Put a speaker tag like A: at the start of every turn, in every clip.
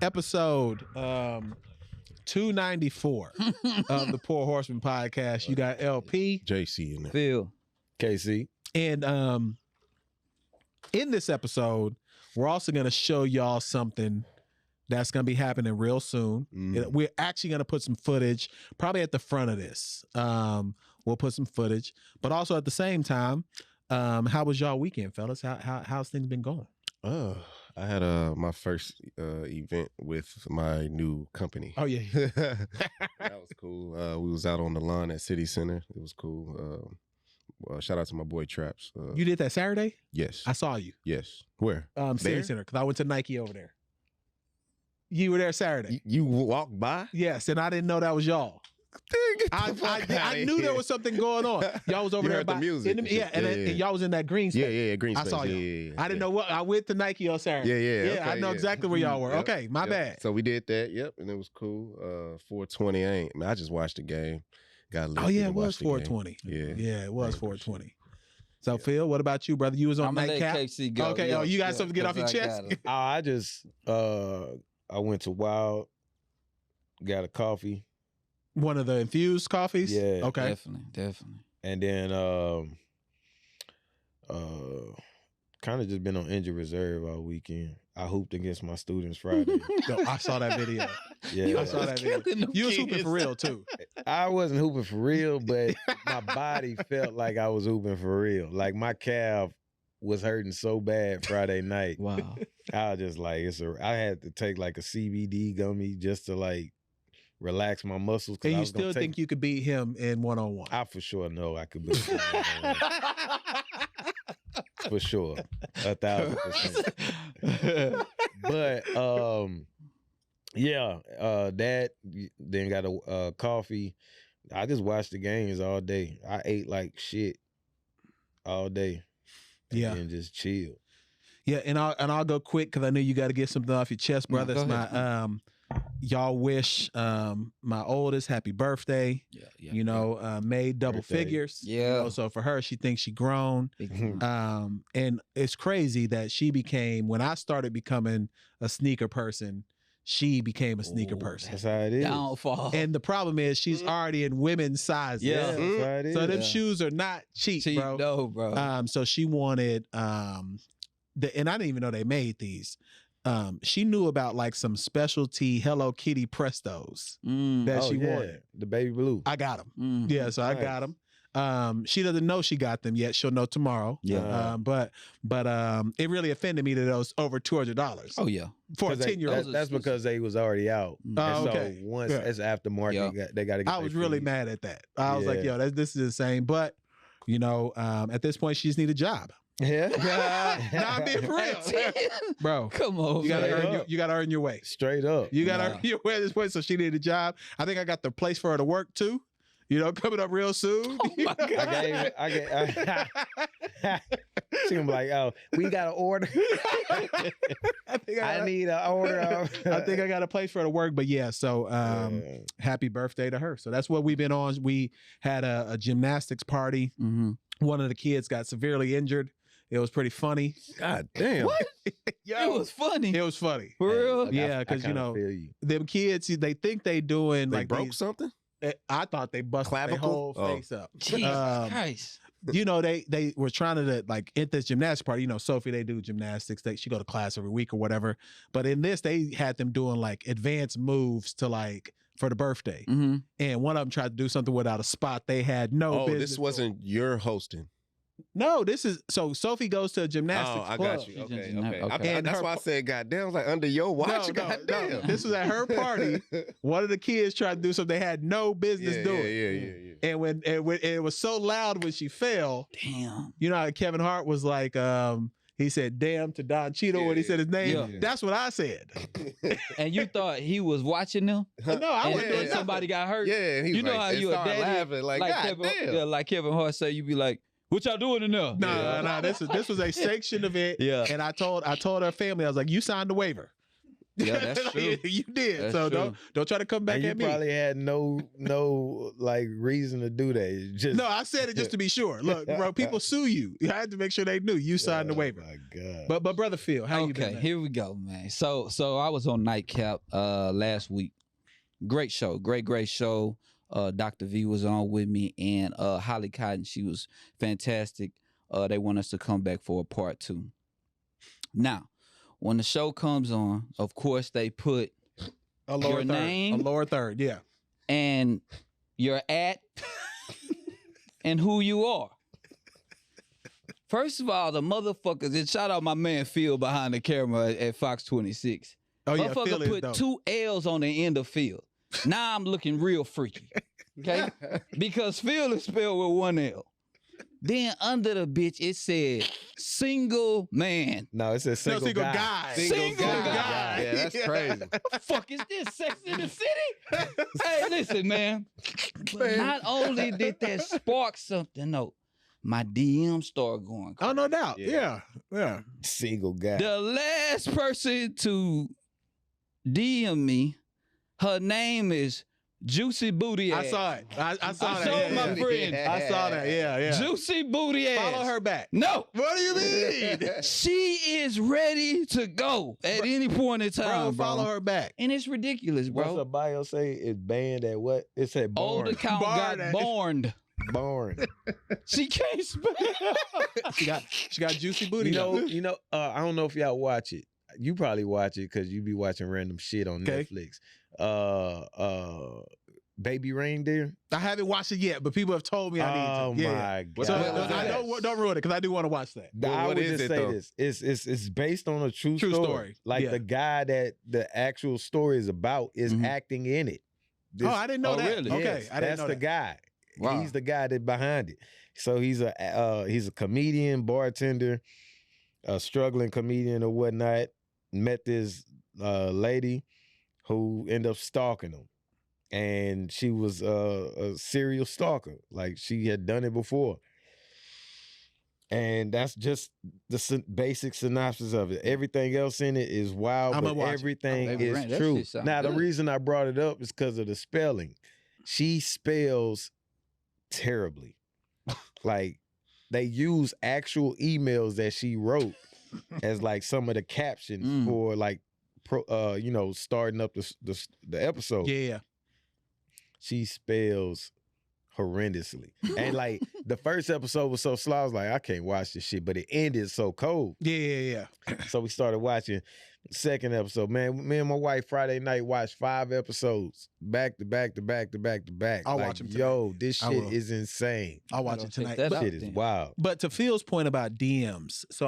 A: Episode 294 of the Poor Horsemen podcast. You got LP,
B: JC in there.
C: Phil, KC.
A: and in this episode, we're also going to show y'all something that's going to be happening real soon. We're actually going to put some footage probably at the front of this. We'll put some footage, but also at the same time, how was y'all weekend, fellas? How's things been going?
B: I had my first event with my new company.
A: Oh yeah,
B: that was cool. We was out on the lawn at City Center. It was cool. Shout out to my boy Traps.
A: You did that Saturday?
B: Yes.
A: I saw you.
B: Yes. Where?
A: City
B: There?
A: Center, because I went to Nike over there. You were there Saturday.
B: You walked by?
A: Yes, and I didn't know that was y'all. I knew there was something going on. Y'all was over
B: You
A: there
B: heard the
A: by
B: music
A: and
B: and
A: y'all was in that green space.
B: Yeah, green space.
A: I saw you.
B: Yeah.
A: I didn't know what I went to Nike on Saturday.
B: Yeah.
A: I know exactly where y'all were.
B: Yep,
A: Okay, my bad.
B: So we did that. Yep, and it was cool. 420. I just watched the game. Got
A: Oh yeah, it was 420.
B: Yeah,
A: it was 420. So Phil, what about you, brother? You was on
C: I'm gonna let
A: nightcap.
C: KC go.
A: Okay,
C: Yeah,
A: you got something to get off your chest?
D: I just I went to Wild, got a coffee,
A: One of the infused coffees.
D: Yeah.
A: Okay.
C: Definitely.
D: and then kind of just been on injured reserve all weekend. I hooped against my students Friday.
A: Yo, I saw that video.
D: Yeah,
A: I saw that video. You was hooping for real too.
D: I wasn't hooping for real, but my body felt like I was hooping for real. Like my calf was hurting so bad Friday night.
C: Wow.
D: I was just like, I had to take like a CBD gummy just to like relax my muscles.
A: And you still think you could beat him in one-on-one?
D: I for sure know I could beat him. For sure. 1,000%. But that then got a coffee. I just watched the games all day. I ate like shit all day.
A: Yeah.
D: And just chill.
A: Yeah, and I'll go quick because I know you got to get something off your chest, brother.
C: Go
A: It's
C: ahead.
A: y'all wish my oldest happy birthday.
C: Yeah.
A: You know, made double
D: Birthday.
A: figures.
C: Yeah.
A: You know, so for her, she thinks she grown. And it's crazy that she became, when I started becoming a sneaker person, she became a sneaker person.
D: That's how it is.
C: Downfall.
A: And the problem is she's already in women's sizes.
C: Yeah.
D: That's how it is.
A: So them
C: Yeah.
A: shoes are not cheap, bro.
C: No, bro.
A: So she wanted and I didn't even know they made these. She knew about like some specialty Hello Kitty Prestos that she wanted.
D: The baby blue.
A: I got them.
C: Mm.
A: Yeah, so I
D: Nice.
A: got them. She doesn't know she got them yet. She'll know tomorrow.
C: Yeah.
A: But it really offended me that it was over $200
C: Oh yeah.
A: for a
D: 'Cause they-
A: 10-year-old.
D: That's because they was already out.
C: Mm.
A: Oh,
D: And
A: okay.
D: So once
A: Yeah.
D: it's aftermarket, they got to get
A: I
D: their
A: was really
D: fees.
A: mad at that. I was like,
D: Yeah.
A: yo, this is insane. But you know, at this point, she just need a job.
D: Yeah.
A: Nah, I'm being real, bro.
C: Come on,
A: You gotta
C: man.
A: earn you gotta earn your way.
D: Straight up.
A: You gotta
C: Nah.
A: earn your way at this point. So she needed a job. I think I got the place for her to work too. You know, coming up real soon.
C: Oh my God.
D: She gonna be like, oh, we got an order. I need an order.
A: I think I got a place for her to work. But yeah, so happy birthday to her. So that's what we've been on. We had a gymnastics party.
C: Mm-hmm.
A: One of the kids got severely injured. It was pretty funny.
D: God damn.
C: What?
A: Yo,
C: It was funny.
A: it was funny.
C: For real?
A: Yeah, 'cause, you know, Them kids, they think they doing
B: They
A: like
B: broke
A: these-
B: something?
A: I thought they busted their
B: Clavicle?
A: whole
B: Oh.
A: face up.
C: Jesus
A: Um,
C: Christ.
A: You know, they were trying to like at this gymnastics party. You know, Sophie, they do gymnastics. She go to class every week or whatever. But in this, they had them doing like advanced moves to like for the birthday.
C: Mm-hmm.
A: And one of them tried to do something without a spot. They had no
B: Oh,
A: business.
B: this wasn't your hosting.
A: No, this is so Sophie goes to a gymnastics
B: Oh, I
A: club.
B: got you.
C: She's
B: Okay,
C: in
B: okay.
C: okay.
A: And
B: That's
A: her
B: why I said goddamn. I was like, under your watch,
A: No,
B: goddamn.
A: this was at her party. One of the kids tried to do something they had no business doing.
B: Yeah.
A: And when it was so loud when she fell,
C: Damn.
A: you know how Kevin Hart was like, he said damn to Don Cheadle when he said his name.
C: Yeah.
A: That's what I said.
C: And you thought he was watching them?
A: No, I
C: And
A: wasn't doing
C: then
A: nothing.
C: somebody got hurt?
B: Yeah, and he
C: You know
B: like,
C: how
B: and
C: you a
B: started
C: daddy,
B: laughing like
C: Kevin,
B: goddamn.
C: yeah, like Kevin Hart say, you be like, what y'all doing in there?
A: No. This was a sanctioned event.
C: Yeah.
A: And I told her family, I was like, you signed the waiver.
C: Yeah, that's true.
A: You did.
C: That's
A: so
C: true.
A: don't try to come back
D: And you
A: at me.
D: probably had no like reason to do that. It's just
A: No, I said it just to be sure. Look, bro, people sue you. You had to make sure they knew you signed the waiver.
D: Oh my God.
A: But brother Phil, how you been?
C: Okay,
A: Man?
C: here we go, man. So I was on Nightcap last week. Great show, great show. Dr. V was on with me, and Holly Cotton, she was fantastic. They want us to come back for a part 2. Now, when the show comes on, of course they put
A: A lower
C: your
A: third.
C: name?
A: A lower third, yeah.
C: and your at and who you are. First of all, the motherfuckers, and shout out my man Phil behind the camera at Fox 26.
A: Oh yeah, Phil
C: Motherfucker
A: is
C: put
A: dope.
C: 2 L's on the end of Phil. Now I'm looking real freaky. Okay? Because Phil is spelled with 1 L. Then under the bitch, it said single man.
D: No, it says single,
A: single
D: guy.
A: guy.
C: Single guy.
B: Yeah, that's crazy.
C: What the fuck is this? Sex in the City? Hey, listen, man. Not only did that spark something, though, my DM started going crazy.
A: Oh, no doubt.
B: Yeah.
A: Yeah.
D: Single guy.
C: The last person to DM me, her name is Juicy Booty Ass.
A: I saw it. I saw
C: I
A: that.
C: showed
A: yeah,
C: my
A: yeah.
C: friend.
A: I saw that. Yeah.
C: Juicy Booty Ass.
A: Follow her back.
C: No.
A: What do you mean?
C: She is ready to go at any point in time, bro.
A: Follow her back.
C: And it's ridiculous,
D: What's
C: bro.
D: the bio say? It's banned at what? It said
C: Old
D: born.
C: account got
A: Barn.
C: borned.
D: Born.
C: She can't spell.
A: She got juicy booty.
D: You know, I don't know if y'all watch it. You probably watch it because you be watching random shit on
A: Okay.
D: Netflix. Baby Reindeer.
A: I haven't watched it yet, but people have told me I
D: Oh
A: need to. Yeah.
D: my God.
A: So
B: What was
A: I
B: that?
A: don't ruin it because I do want to watch that.
B: Well,
D: I
B: what
D: would
B: is
D: just
B: it,
D: say
B: though?
D: this. It's based on a true
A: True
D: story.
A: story.
D: Like
A: Yeah.
D: the guy that the actual story is about is
C: Mhm.
D: acting in it.
A: Oh, I didn't know
C: Oh,
A: that.
C: really?
A: Okay,
D: Yes,
A: I didn't
D: that's
A: know
D: the
A: that.
D: guy.
C: Wow.
D: He's the guy that behind it. So he's a comedian, bartender, a struggling comedian or whatnot. Met this lady who ended up stalking him, and she was a serial stalker. Like she had done it before. And that's just the basic synopsis of it. Everything else in it is wild,
A: I'ma
D: but
A: watch it.
D: everything
C: Baby
D: is
C: Rant, that
D: true.
C: shit sound
D: Now, the
C: good.
D: reason I brought it up is because of the spelling. She spells terribly. Like, they use actual emails that she wrote as like some of the captions
C: Mm.
D: for like, starting up the episode.
A: Yeah.
D: She spells horrendously. And like the first episode was so slow, I was like, I can't watch this shit, but it ended so cold.
A: Yeah.
D: So we started watching the second episode. Man, me and my wife Friday night watched 5 episodes back to back to back to back to back.
A: I'll
D: like,
A: watch 'em tonight.
D: yo, this
A: I
D: shit
A: will.
D: is insane.
A: I'll watch
C: I'll
A: it
C: check
A: tonight.
C: that
A: But,
C: out.
D: Shit is
C: then.
D: wild.
A: but to Phil's point about DMs, so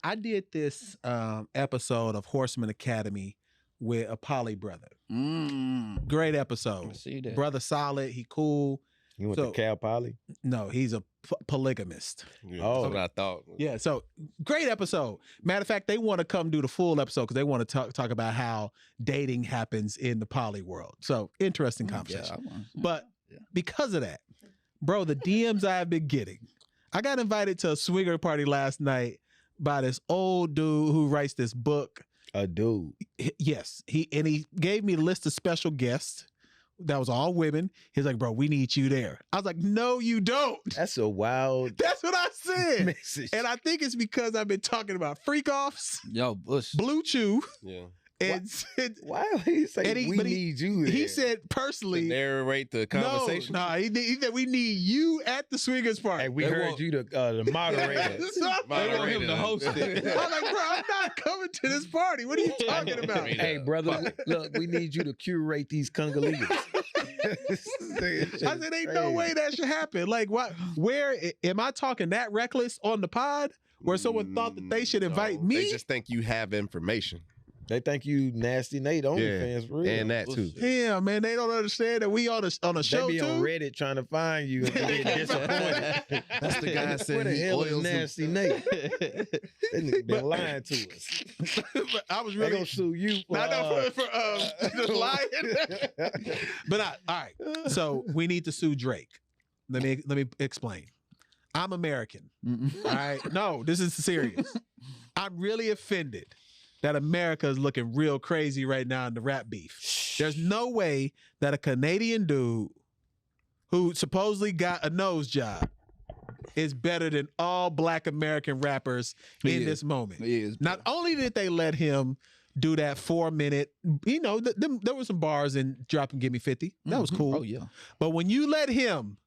A: I did this episode of Horsemen Academy with a poly brother. Great
C: I
A: episode.
C: see that.
A: Brother solid, he cool.
D: You went
A: So-
D: to Cal Poly?
A: No, he's a polygamist.
B: Yeah,
D: Oh.
B: that's what I thought.
A: Yeah, so great episode. Matter of fact, they want to come do the full episode because they want to talk about how dating happens in the poly world. So interesting conversation. But because of that, bro, the DMs I've been getting. I got invited to a swinger party last night by this old dude who writes this book.
D: A dude.
A: Yes, he gave me a list of special guests. That was all women. He's like, bro, we need you there. I was like, no, you don't.
D: That's a wild
A: That's what I said.
D: message.
A: And I think it's because I've been talking about freak offs,
C: Yo, Bush.
A: Blue Chew,
B: Yeah.
A: and
D: Why would he say
A: And he-
D: we
A: but he-
D: need you there?
A: he said
B: To
A: personally,
B: narrate the conversation.
A: No, he said we need you at the swingers party.
D: Hey, we
C: They
D: heard
C: want-
D: you the moderator.
A: So I'm
C: They want him to host it.
A: I'm like, bro, I'm not coming to this party. What are you talking about?
D: Hey, brother, look, we need you to curate these Congolese.
A: I said, ain't no way that should happen. Like, what? Where am I talking that reckless on the pod? Where someone thought that they should invite
B: No,
A: me?
B: They just think you have information.
D: They think you nasty Nate OnlyFans for real.
B: And that too.
A: Yeah, man, they don't understand that we on a
D: They
A: show
D: be
A: too.
D: on Reddit trying to find you and get disappointed.
B: That's the guy said
D: Where the
B: he
D: hell is
B: oils him.
D: nasty Nate? They nigga been lying to us.
A: But I was
D: They
A: really
D: gonna sue you for,
A: not for just lying. But all right. So we need to sue Drake. Let me explain. I'm American. All right. No, this is serious. I'm really offended that America is looking real crazy right now in the rap beef. There's no way that a Canadian dude who supposedly got a nose job is better than all Black American rappers in this moment.
C: He is.
A: Not only did they let him do that 4-minute, there were some bars in Drop and Give Me 50. That was cool.
C: Oh yeah.
A: But when you let him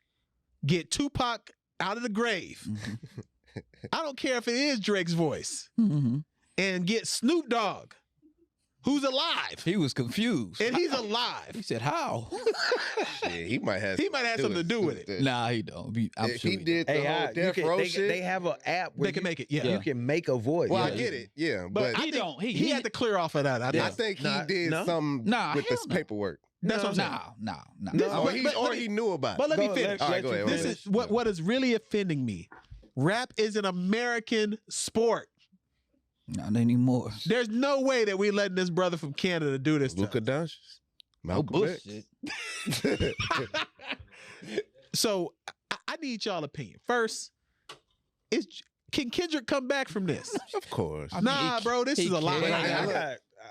A: get Tupac out of the grave, I don't care if it is Drake's voice, and get Snoop Dogg, who's alive.
C: He was confused.
A: And he's alive.
C: He said, "How?"
B: Shit, he might have
A: something to do with it.
C: Nah, he don't. I'm
B: If
C: sure
B: he did the whole Death Row shit.
D: They have an app where
A: They can make it,
D: you can make a voice.
B: Well, I get it, yeah, but
A: I think he had to clear off of that.
B: I think he did something with this paperwork.
A: That's what I'm saying.
C: No.
B: Or he knew about it.
A: But let me finish.
B: All right, go ahead.
A: This is what is really offending me. Rap is an American sport.
C: Not anymore.
A: There's no way that we letting this brother from Canada do this.
B: Luka Doncic.
C: No
B: Malcolm X.
C: bullshit.
A: So I need y'all opinion. First, can Kendrick come back from this?
B: Of course.
A: Nah, bro, this is a lot.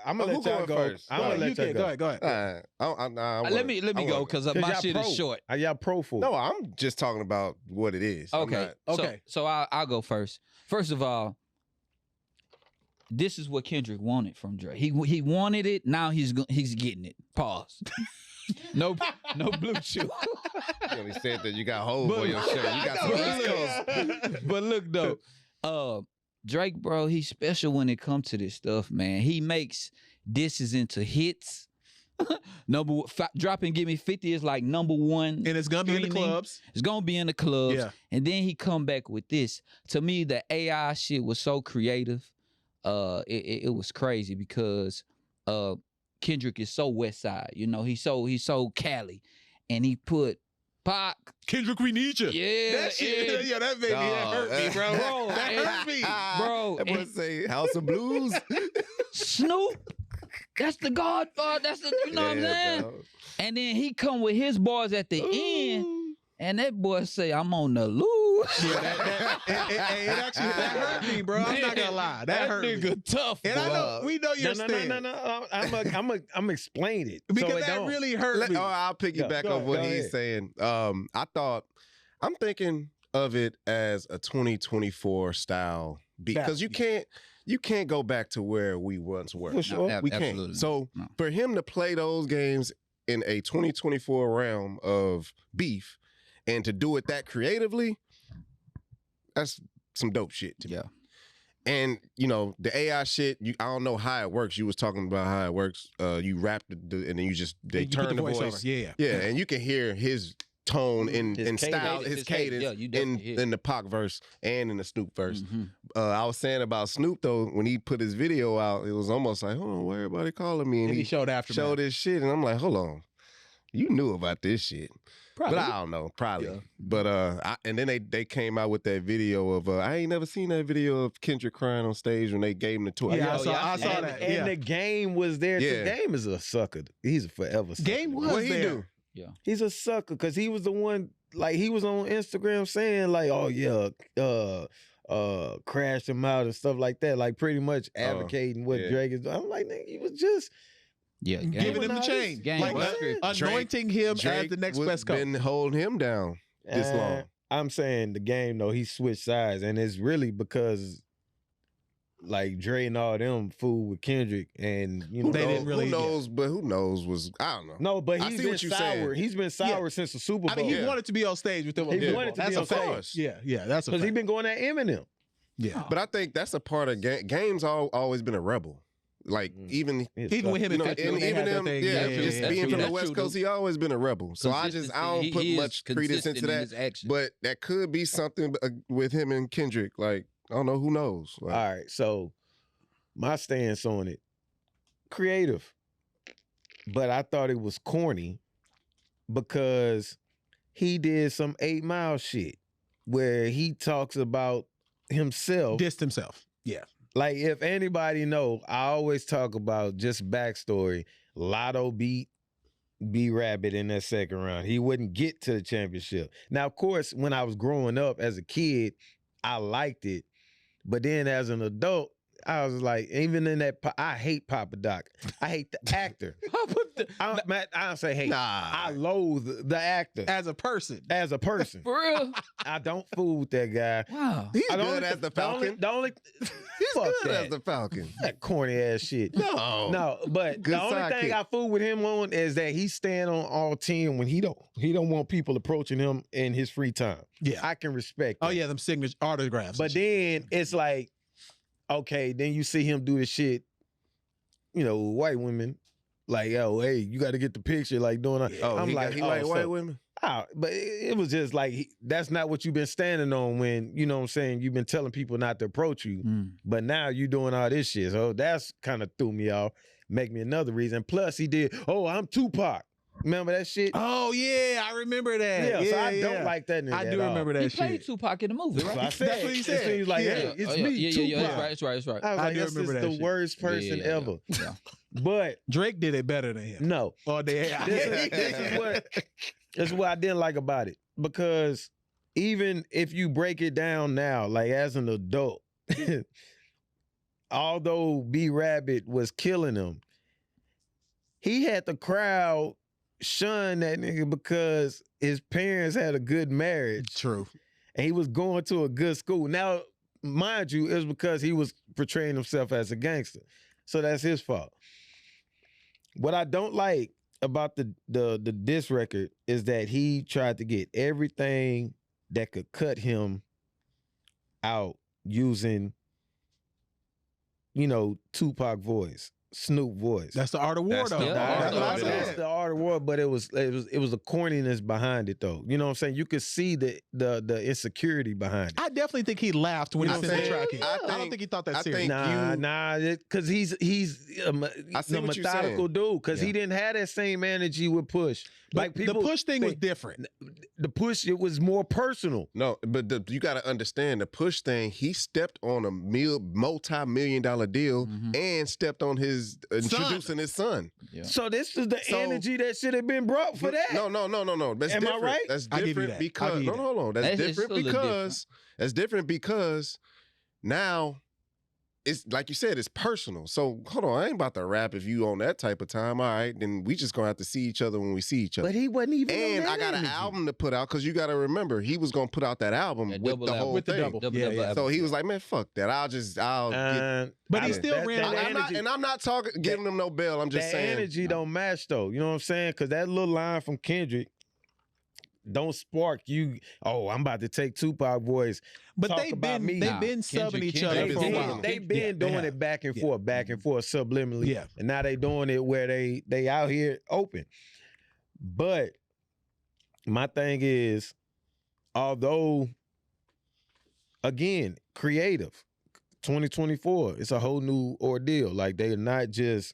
D: I'm gonna let y'all go
B: first?
D: I'm gonna let y'all go.
A: Go ahead.
C: Let me go because my shit is short.
D: Are y'all pro for?
B: No, I'm just talking about what it is.
C: Okay. So I'll go first. First of all, this is what Kendrick wanted from Drake. He wanted it. Now he's getting it. Pause. No blue chew.
B: You only said that you got holes on your shirt. You got some East Coast.
C: But look though, Drake, bro, he's special when it comes to this stuff, man. He makes disses into hits. Drop and Give Me 50 is like #1.
A: And it's gonna be in the clubs.
C: It's gonna be in the clubs.
A: Yeah.
C: And then he come back with this. To me, the AI shit was so creative. It was crazy because Kendrick is so West Side, you know, he's so Cali, and he put Pac.
A: Kendrick, we need you.
C: Yeah,
A: that shit. Yeah, that made me hurt me, bro. That hurt me,
C: bro.
B: That boy say House of Blues.
C: Snoop, that's the Godfather. That's the, you know what I'm saying.
B: Bro.
C: And then he come with his bars at the end, and that boy say, "I'm on the loose."
A: Yeah, it actually hurt me, bro. I'm not gonna lie, that hurt
C: nigga
A: me.
C: Tough.
A: And I know we know your
D: No. I'm explain it
A: because
D: so it
A: that
D: don't.
A: really hurt me.
B: I'll piggyback
D: Go
B: off what
D: ahead.
B: he's saying. I'm thinking of it as a 2024 style beat because you can't go back to where we once were.
D: For sure.
B: We
C: Absolutely.
B: can't. So
C: No.
B: for him to play those games in a 2024 realm of beef and to do it that creatively, that's some dope shit to me.
C: Yeah.
B: And you know the AI shit. I don't know how it works. You was talking about how it works. You rap and then you
A: You put
B: turn the voice.
A: over. Yeah.
B: Yeah, and you can hear his tone in
D: His
B: style,
C: cadence.
B: his cadence
C: Yeah, you definitely hear.
B: in the Pac verse and in the Snoop verse.
C: Mhm.
B: I was saying about Snoop though, when he put his video out, it was almost like, hold on, why everybody calling me?
A: And he showed after
B: showed his shit, and I'm like, hold on, you knew about this shit.
A: Probably.
B: But I don't know, probably.
C: Yeah.
B: But and then they came out with that video of I ain't never seen that video of Kendrick crying on stage when they gave him the tour.
A: Yeah,
C: Oh,
A: I saw
D: and,
A: that.
D: And
A: Yeah.
D: the Game was there.
B: Yeah.
D: The Game is a sucker. He's a forever sucker.
A: Game was
B: What he
A: there.
B: do?
D: He's a sucker because he was the one. Like he was on Instagram saying like, "Oh yeah, crash him out and stuff like that." Like pretty much advocating what
B: yeah.
D: Drake is doing. I'm like, nigga, he was just
C: Yeah.
A: Giving him the
D: Nice.
A: chain.
C: Game
A: Like
C: was good.
A: anointing him as the next best coach.
B: Been holding him down this long.
D: I'm saying the Game though, he switched sides, and it's really because like Dre and all them fool with Kendrick, and you know
A: They didn't really-
B: Who knows? But who knows? I don't know.
D: No, but
B: I
D: he's
B: see
D: been
B: what you're
D: sour.
B: saying.
D: He's been sour since the Super Bowl.
A: I mean, he wanted to be on stage with them.
D: He wanted to
A: That's
D: be
A: a
D: on
A: fact.
D: stage.
A: Yeah, that's a
D: because he
A: fact.
D: been going at Eminem.
A: Yeah.
B: But I think that's a part of Game's always been a rebel. Like even
A: Even with him
B: you
A: and
B: know,
A: 50,
B: and
A: they had
B: even
A: their
B: him,
A: thing.
B: just
C: yeah,
B: being
C: true.
B: from the
C: That's
B: West
C: true,
B: Coast,
C: though.
B: he always been a rebel. So I don't put
C: He is
B: much credence
C: consistent
B: into
C: in
B: that.
C: his actions.
B: But that could be something with him and Kendrick. Like I don't know, who knows? Like,
D: All right, so my stance on it, creative, but I thought it was corny because he did some 8 Mile shit where he talks about himself.
A: Dissed himself. Yeah.
D: Like if anybody know, I always talk about just backstory. Lotto beat B-Rabbit in that second round. He wouldn't get to the championship. Now, of course, when I was growing up as a kid, I liked it. But then as an adult, I was like, even in that, I hate Papa Doc. I hate the actor. I don't say hate.
B: Nah.
D: I loathe the actor
A: As a person.
D: as a person.
C: For real?
D: I don't fool with that guy.
C: Wow.
B: He's
D: I
B: good as the Falcon.
D: The only
B: He's
D: fuck
B: good
D: that.
B: as the Falcon.
D: That corny ass shit.
B: No.
D: But
B: Good
D: the only thing
B: sidekick.
D: I fool with him on is that he stand on all 10 when he don't want people approaching him in his free time.
A: Yeah.
D: I can respect
A: Oh
D: that.
A: yeah, them signature autographs.
D: But then it's like, okay, then you see him do the shit, white women, like, yo, hey, you got to get the picture, like doing that.
B: Oh,
D: I'm
B: he
D: like,
B: like
D: oh,
B: white
D: so-
B: women.
D: But it was just like, that's not what you've been standing on when, you know what I'm saying, you've been telling people not to approach you. But now you doing all this shit. So that's kind of threw me off. Make me another reason. Plus he did, I'm Tupac. Remember that shit?
A: oh yeah, I remember that.
D: Yeah, so I
A: yeah.
D: don't like that nigga
A: I
D: at
A: do
D: all.
A: remember
C: He
A: that
C: played
A: shit.
C: Tupac in the movie,
D: That's
C: right?
D: what I said.
A: That's what he
D: It
A: said.
D: seems like,
A: Yeah.
D: hey, it's
C: Oh, yeah,
D: me,
C: yeah,
D: Tupac.
C: That's right.
D: I was
A: I
D: like,
A: do
D: that's
A: remember
D: just
A: that
D: the
A: shit.
D: worst person
C: Yeah.
D: ever.
C: Yeah.
D: But
A: Drake did it better than him.
D: no,
A: Oh, they,
D: this is what I didn't like about it. Because even if you break it down now, like as an adult, although B Rabbit was killing him, he had the crowd shun that nigga because his parents had a good marriage
A: True.
D: and he was going to a good school. Now, mind you, it was because he was portraying himself as a gangster. So that's his fault. What I don't like about the diss record is that he tried to get everything that could cut him out using, Tupac voice, Snoop voice.
A: That's the art of war,
B: That's
A: though.
B: the
C: Yeah,
A: That's what I
C: art of
D: That's
A: said.
D: the art of war, but it was a corniness behind it though. You know what I'm saying? You could see the insecurity behind it.
A: I definitely think he laughed when
D: You
A: he
D: know
A: sent
D: what
A: the
D: I'm
A: track in.
B: saying?
A: I don't think he thought that
B: I
A: serious.
B: think
D: Because he's
B: I see
D: a
B: what you're
D: methodical
B: saying.
D: dude. Because he
C: Yeah.
D: didn't have that same energy with Push.
A: But
D: Like people,
A: the push thing was
D: think-
A: different.
D: the Push, it was more personal.
B: No, but you got to understand the Push thing. He stepped on a multi-million-dollar deal and stepped on his introducing his son.
C: Yeah.
D: So this is the
B: So-
D: energy that should have been brought for that.
B: No. That's
D: Am I
B: different.
D: right?
B: That's
A: I'll give you
B: different
A: that. I'll
B: because
A: give you
B: no,
A: that.
B: hold on. That's
C: It's
B: different
C: still a
B: because that's different because now it's like you said, it's personal. So hold on, I ain't about to rap if you on that type of time. All right, then we just gonna have to see each other when we see each other.
D: But he wasn't even.
B: And
D: on
B: I
D: that
B: got an
D: energy.
B: album to put out because you got to remember he was gonna put out that album
C: That
B: with
C: double
B: the
C: album.
B: whole
A: With the
B: thing.
A: double.
C: Yeah.
A: Yeah.
B: So he was like, man, fuck that. I'll get.
A: But he
B: Yeah.
A: still ran.
B: I'm not talking, giving him no bail. I'm just
D: that
B: saying.
D: energy don't match though. You know what I'm saying? Because that little line from Kendrick don't spark you. Oh, I'm about to take Tupac voice.
A: But
D: Talk
A: they've
D: about
A: been
D: me.
A: they've been subbing
C: Kendrick-
A: each other
C: Kendrick
A: for a
C: is
A: while.
D: They've been
A: Yeah,
D: doing
A: have.
D: it back and
A: Yeah.
D: forth subliminally.
A: Yeah.
D: And now they doing it where they out here open. But my thing is, although, again, creative, 2024, it's a whole new ordeal. Like they're not just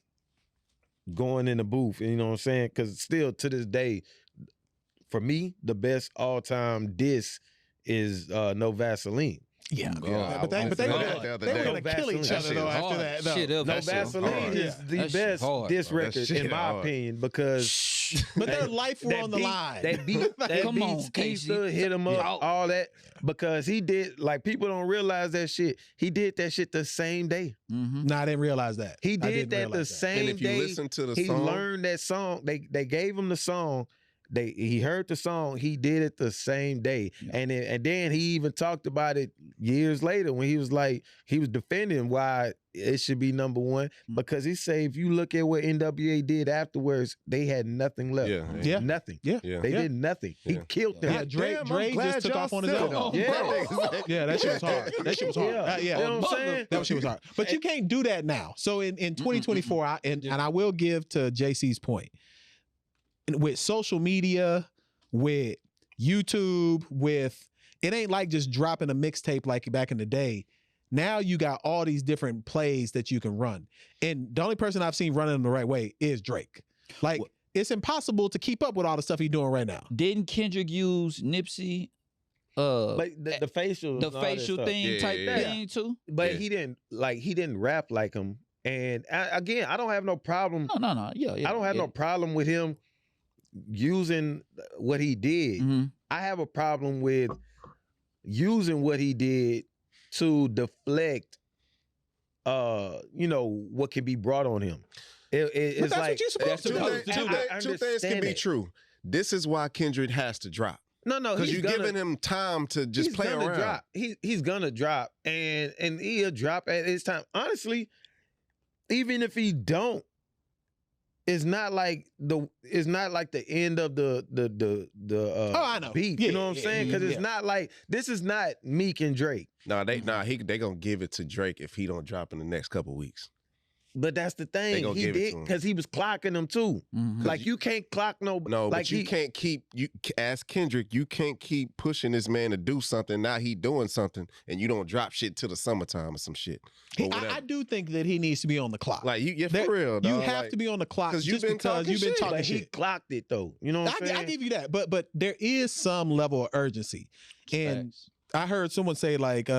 D: going in the booth, you know what I'm saying? Because still to this day, for me, the best all-time diss is No Vaseline.
A: Yeah.
C: Yeah,
A: But they
B: I
A: were
B: said that the other
A: they were
B: day.
A: gonna
D: No
A: kill each
D: Vaseline.
A: other
B: That
A: though
B: shit
A: after
C: hard.
A: that. though.
C: Shit up.
D: No
B: That shit
D: Vaseline
B: hard.
D: is the
C: That shit
D: best
C: hard.
D: diss
B: That
D: record
B: shit
D: in my
B: hard.
D: opinion because
A: But their life were on the
D: beat,
A: line.
D: That beat, that
C: Come
D: beat
C: on,
D: Skeeter,
C: KC.
D: hit him up,
C: Yeah.
D: all that because he did like people don't realize that shit. He did that shit the same day.
C: Mm-hmm.
A: No, I didn't realize that.
D: He
A: I
D: did
A: didn't
D: that the
A: realize
B: And
D: same
B: if you
D: day.
B: listen to the
D: He
B: song,
D: learned that song. They gave him the song. He heard the song. He did it the same day,
C: Yeah.
D: and then he even talked about it years later when he was like he was defending why it should be number one because he said if you look at what NWA did afterwards, they had nothing left.
A: Yeah.
D: Nothing.
A: Yeah.
B: yeah.
D: They did nothing. He
B: Yeah.
D: killed them.
A: Yeah, Dre
B: Damn, I'm
A: Dre
B: glad
A: just took
B: y'all
A: off on his
B: said
A: own.
B: that.
D: Yeah.
A: Yeah, that shit was hard. That shit was hard.
D: Yeah.
A: Yeah.
D: You know what I'm saying?
A: That shit was hard. But you can't do that now. So in 2024, and I will give to JC's point, with social media, with YouTube, with it ain't like just dropping a mixtape like back in the day. Now you got all these different plays that you can run. And the only person I've seen running them the right way is Drake. Like, it's impossible to keep up with all the stuff he's doing right now.
C: Didn't Kendrick use Nipsey?
D: Like the facial,
C: The
D: and all that
C: facial
D: stuff.
C: thing
B: Yeah,
C: type
B: yeah, yeah.
C: thing too.
D: But
B: Yeah.
D: he didn't rap like him. And again, I don't have no problem.
C: No. Yeah.
D: I don't have no problem with him using what he did.
C: Mm-hmm.
D: I have a problem with using what he did to deflect you know, what can be brought on him. It's
A: that's
D: like
A: what you're supposed to do.
B: Two things can be true. This is why Kendrick has to drop.
D: No,
B: because you're giving him time to just play around.
D: Drop. He's gonna drop, and he'll drop at his time. Honestly, even if he don't, it's not like the end of the
A: I know.
D: beef.
A: Yeah,
D: you know what I'm saying? Because it's
A: yeah.
D: not like this is not Meek and Drake.
B: They gonna give it to Drake if he don't drop in the next couple weeks.
D: But that's the thing.
B: gonna
D: He
B: give it
D: did
B: to him.
D: because he was clocking them too.
C: Mhm.
D: Like you can't clock no.
B: No,
D: like
B: but you can't keep as Kendrick. You can't keep pushing this man to do something. Now he doing something, and you don't drop shit till the summertime or some shit. Or whatever.
A: I do think that he needs to be on the clock.
B: Like you,
A: There-
B: for real.
A: you
B: Dog.
A: have
B: Like,
A: to be on the clock
B: 'cause
A: just
B: you've been
A: because
B: talking
A: you've been
B: shit.
A: talking
D: But he
A: shit.
D: clocked it though. You know what I'm saying?
A: I give you that, but there is some level of urgency, and
C: Facts.
A: I heard someone say like,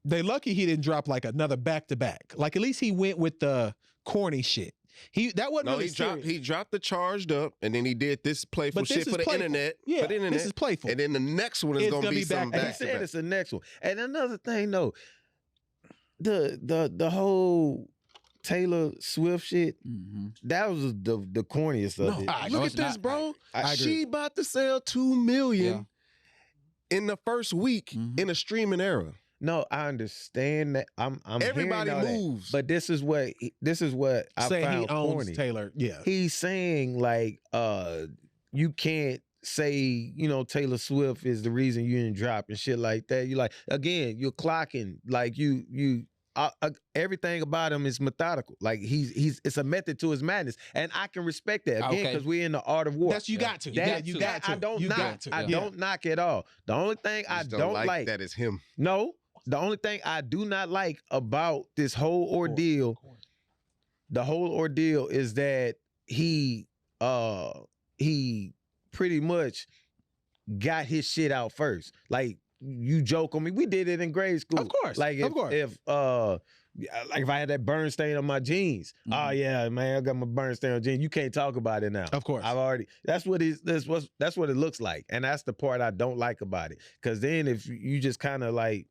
A: they lucky he didn't drop like another back to back. Like at least he went with the corny shit. That wasn't
B: no,
A: really serious.
B: he dropped the Charged Up, and then he did this playful
A: But this
B: shit
A: is
B: for the
A: playful.
B: internet.
A: Yeah,
B: for the internet.
A: this is playful.
B: And then the next one is
A: It's
B: gonna
A: gonna
B: be
A: be
B: some
A: back
D: And
A: to
D: he
B: back to
D: said
B: back.
D: it's the next one. And another thing though, the whole Taylor Swift shit,
C: Mhm.
D: that was the corniest of
A: No,
D: it.
A: I-
B: Look
C: No,
B: at
C: it's
B: this,
C: not.
B: bro.
D: I agree.
B: She about to sell 2 million in the first week
C: Mhm.
B: in a streaming era.
D: No, I understand that. I'm
B: Everybody
D: hearing all that.
B: moves.
D: But this is what I
A: saying
D: found
A: he owns
D: corny.
A: Taylor. Yeah.
D: He's saying like you can't say, you know, Taylor Swift is the reason you didn't drop and shit like that. You like, again, you're clocking. Like you everything about him is methodical. Like he's it's a method to his madness. And I can respect that. Again,
C: Okay.
D: because we're in the art of war.
A: That's you got to.
D: That-
A: You
D: that
A: got to.
D: I don't
A: You
D: knock.
A: got to.
D: I
A: Yeah.
D: don't knock at all. The only thing I
B: Just
D: don't like
B: that is him.
D: no, the only thing I do not like about this whole ordeal, the whole ordeal is that he pretty much got his shit out first. Like you joke on me, we did it in grade school.
A: Of course,
D: Like
A: of course.
D: if like if I had that burn stain on my jeans, oh yeah, man, I got my burn stain on jeans. You can't talk about it now.
A: Of course.
D: I've already. That's what it looks like, and that's the part I don't like about it. Because then if you just kind of like,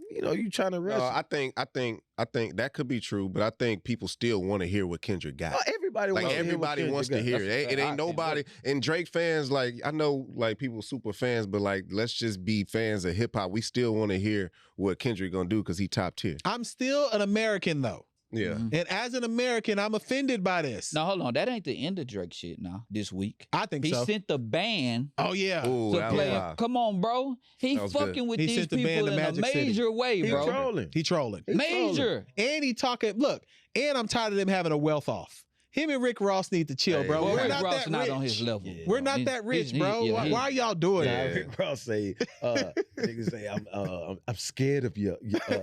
D: you know, you trying to rush.
B: I think that could be true, but I think people still want to hear what Kendrick got.
D: Everybody
B: Like
D: wants
B: everybody wants to hear it. It ain't nobody. And Drake fans, like I know, like people super fans, but like let's just be fans of hip hop. We still want to hear what Kendrick gonna do because he top tier.
A: I'm still an American though.
B: Yeah.
C: Mhm.
A: And as an American, I'm offended by this.
C: Now hold on, that ain't the end of Drake shit. Now this week,
A: I think
C: he
A: so.
C: sent the band
A: Oh yeah.
B: Ooh,
C: to
B: that was
C: play.
B: wild.
C: Come on, bro. He
B: That was good.
C: fucking with
A: He
C: these
A: sent the band
C: people
A: to
C: in a
A: Magic City.
C: major way,
D: He
C: bro.
D: trolling.
A: He trolling.
D: He trolling.
C: Major.
A: And he talking. Look, and I'm tired of them having a wealth off. Him and Rick Ross need to chill,
B: Hey,
A: bro.
C: Well,
A: We're
C: Rick
A: not
C: Ross
A: that
C: not
A: rich.
C: on his level.
D: Yeah.
A: We're not
C: He's-
A: that rich,
C: he's-
A: bro.
C: yeah,
A: Why are y'all doing
B: Yeah.
A: that?
D: Rick Ross say, niggas say, I'm scared of you.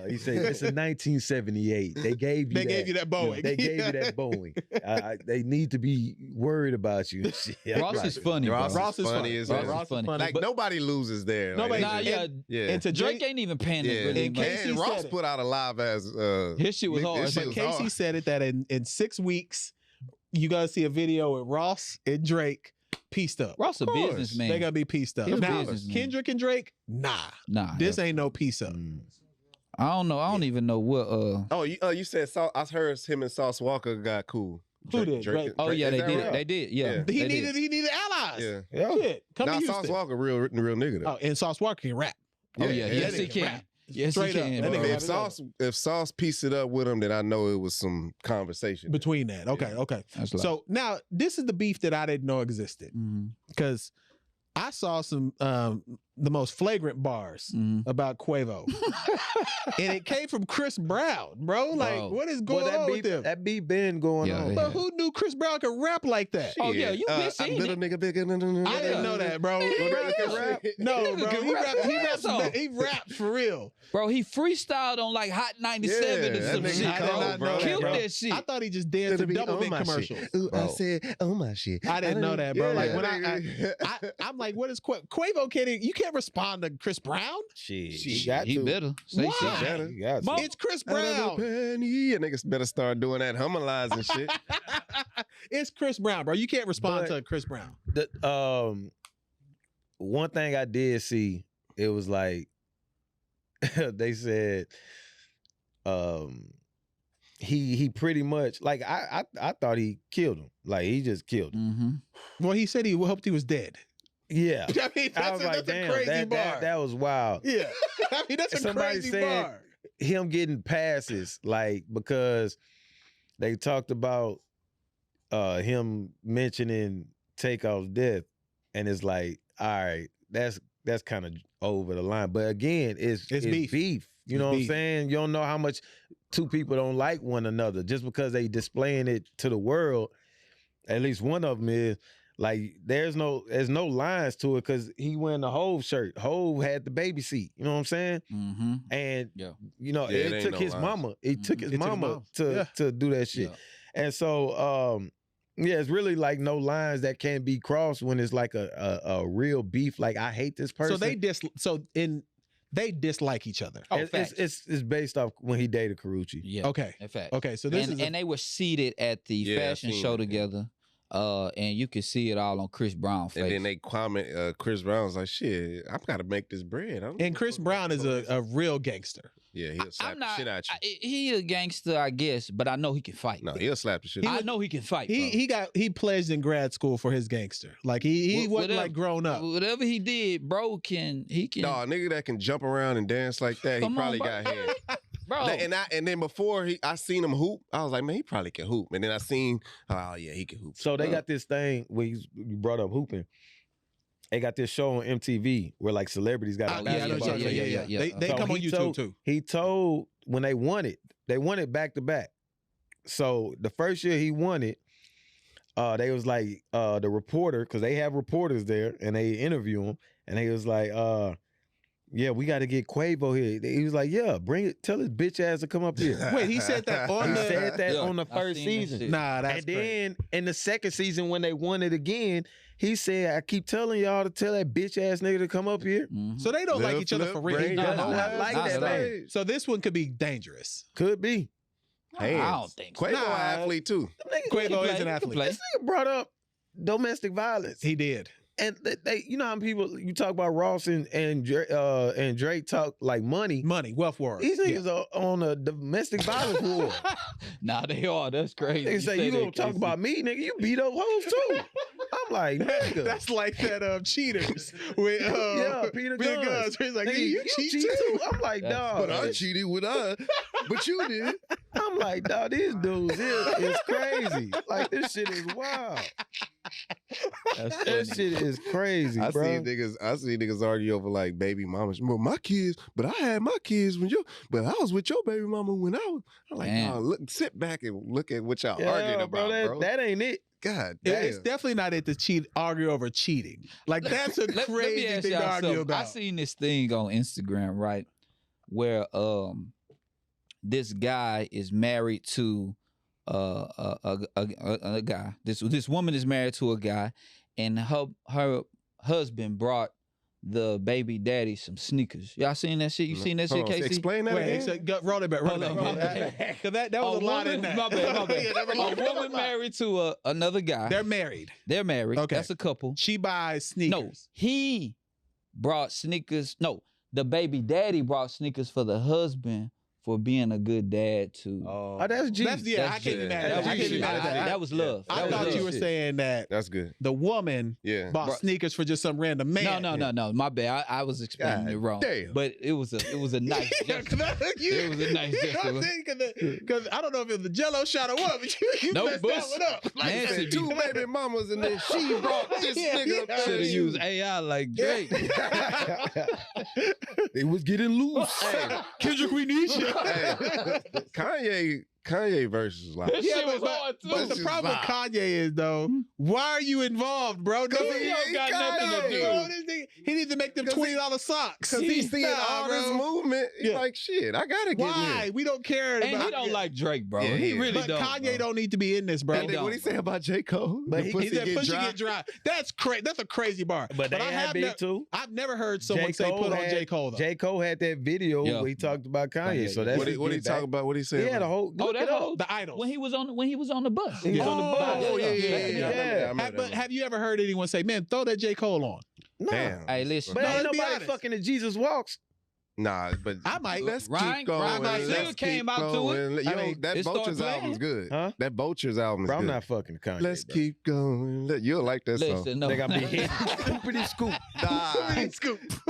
D: He said, it's in 1978. They gave you
A: They gave you that Boeing.
D: They gave you that Boeing. They need to be worried about you. Shit.
C: Ross
D: Right.
C: is funny, bro.
B: Ross is funny as hell.
C: Ross is funny.
B: Like
A: But-
B: nobody loses there.
A: Nobody-
C: Nah, yeah.
B: Yeah.
A: And to
C: Drake
A: Drake,
C: ain't even paying
B: Yeah.
C: this really
A: In
C: much.
A: case
B: And
A: he
B: Ross
A: said it.
B: put out a live as
C: His shit was hard.
B: His shit
A: but
B: was
A: Casey
B: hard.
A: said it that in 6 weeks, you gotta see a video with Ross and Drake pieced up.
C: Ross a
B: Of course.
C: businessman.
A: They gotta be pieced up.
C: He's a
A: Now,
C: businessman.
A: Kendrick and Drake, nah.
C: Nah,
A: This ain't no piece up.
C: I don't know. I don't even know what.
B: Oh, you said I heard him and Sauce Walker got cool.
A: Who did? Drake?
C: Oh yeah,
B: is
C: they
B: that
C: did.
B: right?
C: They did. Yeah.
B: Yeah.
A: He
C: they
A: needed
C: did.
A: allies.
B: Yeah.
D: Yeah.
A: Shit. Come
B: Now
A: to
B: Sauce
A: Houston.
B: Walker real nigga though.
A: Oh, and Sauce Walker can rap.
C: Oh yeah.
B: Yeah,
C: Yes,
A: that
C: he
A: nigga
C: can.
A: rap.
C: Yes,
A: Straight
C: he
A: up.
C: can.
A: That
C: bro.
A: nigga
B: If Sauce pieced it up with him, then I know it was some conversation.
A: Between that. Okay, okay.
C: That's like,
A: So now this is the beef that I didn't know existed.
C: mhm,
A: Because I saw some the most flagrant bars
C: mhm.
A: about Quavo. And it came from Chris Brown, bro. Like,
C: Bro.
A: what is
D: Well,
A: going on with them?
D: that beef been going
C: Yeah,
D: on.
C: they
A: But
C: have.
A: who knew Chris Brown could rap like that?
C: Oh, yeah, you been seeing
B: little
C: it.
B: nigga bigger than
A: I didn't know that, bro.
B: Brown can rap?
A: No,
C: Nigga
A: bro.
C: can
A: He
C: rap
A: raps.
C: his ass off.
A: He raps for real.
C: Bro, he freestyled on like Hot 97
B: Yeah,
C: and
B: that
C: some
B: nigga
C: shit,
A: I did
C: bro.
A: not know that,
C: Killed
A: bro.
C: that shit.
A: I thought he just danced in Double Mint commercials.
B: Ooh, I
C: Bro.
B: said, oh my shit.
A: I didn't know that, bro.
B: Yeah.
A: Like when I'm like, what is Quavo? You can't respond to Chris Brown.
D: Shit.
C: Shit,
D: You got
C: he
D: to.
C: better say
A: Why?
C: shit.
B: Better.
D: You got to.
C: Mom-
A: It's Chris
B: Brown.
A: Brown.
B: Penny. And niggas better start doing that harmonizing shit.
A: It's Chris Brown, bro. You can't respond
D: But-
A: to Chris Brown.
D: One thing I did see, it was like they said he pretty much like I thought he killed him. Like he just killed him.
C: Mm-hmm.
A: Well, he said he hoped he was dead.
D: Yeah.
A: I mean,
D: I was like,
A: that's a
D: damn,
A: crazy bar.
D: that was wild.
A: Yeah. I mean, that's a
D: Somebody
A: crazy
D: said
A: bar.
D: him getting passes, like because they talked about him mentioning Takeoff's death, and it's like, all right, that's kind of over the line. But again, it's beef. You know what I'm saying? You don't know how much two people don't like one another just because they displaying it to the world. At least one of them is like there's no lines to it because he wearing the Hove shirt. Hove had the baby seat. You know what I'm saying?
C: Mm-hmm.
D: And
C: Yeah.
D: it took his mama. It took his mama to do that shit. Yeah. And so it's really like no lines that can be crossed when it's like a real beef. Like I hate this person.
A: So they dislike each other.
C: Oh,
D: it's based off when he dated Karuchi.
C: Yeah.
A: Okay.
C: In fact.
A: Okay. So this
C: and they were seated at the fashion show together. And you could see it all on Chris Brown's face.
B: And then they comment, Chris Brown's like, shit, I've got to make this bread.
A: And Chris Brown is a real gangster.
B: Yeah, he'll slap the shit out you.
C: He a gangster, I guess, but I know he can fight.
B: No, he'll slap the shit out you.
C: I know he can fight.
A: He pledged in grad school for his gangster. Like he wasn't like grown up.
C: Whatever he did, bro, can.
B: No, a nigga that can jump around and dance like that, he probably got hands.
C: Bro.
B: And then before I seen him hoop, I was like, man, he probably can hoop. And then I seen, oh yeah, he can hoop.
D: So they got this thing when you brought up hooping. They got this show on MTV where like celebrities got.
C: Yeah.
A: They come on YouTube too.
D: He told when they won it back to back. So the first year he won it, they was like the reporter, because they have reporters there and they interview him, and they was like, yeah, we got to get Quavo here. He was like, yeah, bring it. Tell his bitch ass to come up here.
A: Wait, he said that on
D: on the first season.
A: Nah, that's
D: and then in the second season when they won it again, he said, I keep telling y'all to tell that bitch ass nigga to come up here.
C: Mm-hmm.
A: So they don't like each other for real.
D: Not like that, man.
A: So this one could be dangerous.
D: Could be.
C: I don't think so.
B: Quavo athlete too.
A: Quavo is an athlete.
D: This nigga brought up domestic violence.
A: He did.
D: And they, you know how people, you talk about Ross and Drake talk like money,
A: wealth war.
D: These niggas are on a domestic violence war.
C: Nah, they are. That's crazy.
D: They say you don't talk about me, nigga. You beat up hoes too. I'm like, nigga.
A: That's like that cheaters with
D: Peter
A: Guns.
D: Guns.
A: He's like,
D: nigga,
A: you cheat too.
D: I'm like, dog.
B: But I cheated but you did.
D: I'm like, dog, these dudes is crazy. Like this shit is wild. That shit is crazy, bro.
B: I see niggas argue over like baby mamas. Well, my kids, but I had my kids but I was with your baby mama when I'm like, nah, sit back and look at what y'all arguing about, bro.
D: That ain't it.
B: God damn.
A: It's definitely not it to argue over cheating. Like that's a crazy thing to argue about.
C: I seen this thing on Instagram, right, where this guy is married to a guy. This woman is married to a guy, and her husband brought the baby daddy some sneakers. Y'all seen that shit? You seen that shit, Casey?
B: Explain that again.
A: Roll it back. Roll it back. Because that was a lot in that.
C: My bad. A woman married to another guy.
A: They're married.
C: Okay. That's a couple.
A: She buys sneakers.
C: No, he brought sneakers. No, the baby daddy brought sneakers for the husband for being a good dad too.
D: Oh, that's G.
A: I can't be mad at that.
C: That was love.
A: I thought you were saying that
B: that's good.
A: The woman bought sneakers for just some random man.
C: No. My bad. I was explaining it wrong. Damn. But it was a nice gesture. It was a nice gesture.
A: Because I don't know if it was the Jello shot or what, but you messed that one up.
B: Like
C: Nancy
B: two baby mamas and then she brought this nigga.
C: Should have used AI like Drake.
D: They was getting loose.
B: Hey,
A: Kendrick, we need you.
B: Hey, Kanye versus live.
C: That shit was hard too.
A: But the problem with Kanye is though, why are you involved, bro?
C: He don't got nothing to do.
A: Bro, he needs to make them $20 socks.
B: Because he's seeing all this movement. He's like, shit, I gotta get
A: why?
B: in.
A: We don't care about.
C: And he don't like Drake, bro.
B: Yeah,
C: he really
A: but
C: don't.
A: Kanye don't need to be in this, bro.
B: And then what he say about J. Cole?
D: But
B: The
D: he
A: said pussy get dry. That's crazy. That's a crazy bar.
D: But they had beef too.
A: I've never heard someone say put on J. Cole though.
D: J. Cole had that video where he talked about Kanye. So that's
B: what he talk about. What he said?
D: He had a whole.
A: The Idols.
C: When he was on the bus.
D: He was on the bus.
B: Oh yeah.
A: But have you ever heard anyone say, "Man, throw that J. Cole on"?
D: No.
B: Damn.
C: Hey, listen.
D: But ain't
A: let's be
D: nobody
A: honest.
D: fucking the Jesus Walks.
B: Nah, but
A: I might.
B: let's
C: Ryan-
B: keep going.
C: Ryan
B: Let's
C: Singer
B: keep
C: came out to
B: going.
C: it.
B: Yo,
C: I mean,
B: that
C: it started
B: Vultures album's
C: playing.
B: good.
D: Huh?
B: That Vultures album is
D: Bro, I'm
B: good.
D: not fucking Kanye.
B: Let's
D: bro.
B: keep going. You'll like that song.
C: Listen, no.
D: Nigga, I be hitting scoopity scoop.
B: Nah.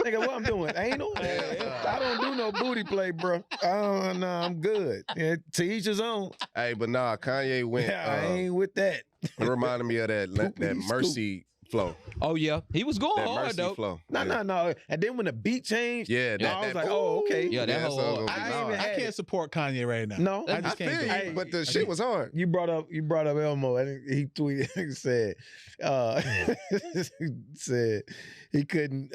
D: Nigga, what I'm doing? Anal? I don't do no booty play, bro. No, I'm good. Yeah, to each his own.
B: Hey, but nah, Kanye went.
D: Yeah, I ain't with that.
B: It reminded me of that
D: Poopity
B: Mercy flow.
C: Oh yeah, he was going
B: That
C: hard
B: Mercy
C: though.
B: flow.
D: No. And then when the beat changed,
B: Yeah,
D: I was like, oh, okay.
C: Yeah, that whole-
B: song gonna be
D: I ain't
B: hard.
D: even
A: I
D: had
A: can't
D: it.
A: support Kanye right now.
D: No,
A: I
B: I
A: just
B: feel
A: can't do
B: you,
A: it.
D: Hey,
B: but the shit was hard.
D: You brought up Elmo. I think he tweeted and said said he couldn't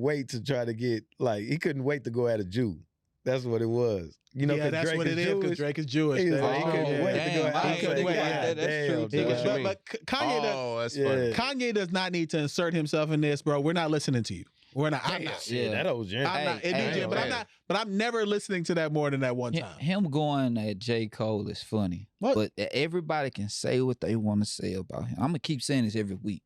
D: wait to try to get he couldn't wait to go at a Jew. That's what it was. You know,
A: yeah, that's
D: Drake
A: what it is because
D: Jewish.
A: Drake is Jewish.
D: He was
A: Damn.
D: like, he couldn't wait to go
C: damn,
D: at
C: I ain't
D: like,
C: think about
D: God
C: that. That's true,
D: damn,
C: too.
A: He
D: dog.
A: was- but Kanye does.
B: Oh, that's
D: Yeah.
B: funny.
A: Kanye does not need to insert himself in this, bro. We're not listening to you. We're not. I'm not.
D: Shit,
C: Yeah.
D: that old gent.
A: I'm not. It
C: Hey,
A: be Jim, but I'm
B: hey.
A: not. But I'm never listening to that more than that one time.
C: Him going at J. Cole is funny.
A: What?
C: But everybody can say what they want to say about him. I'm gonna keep saying this every week.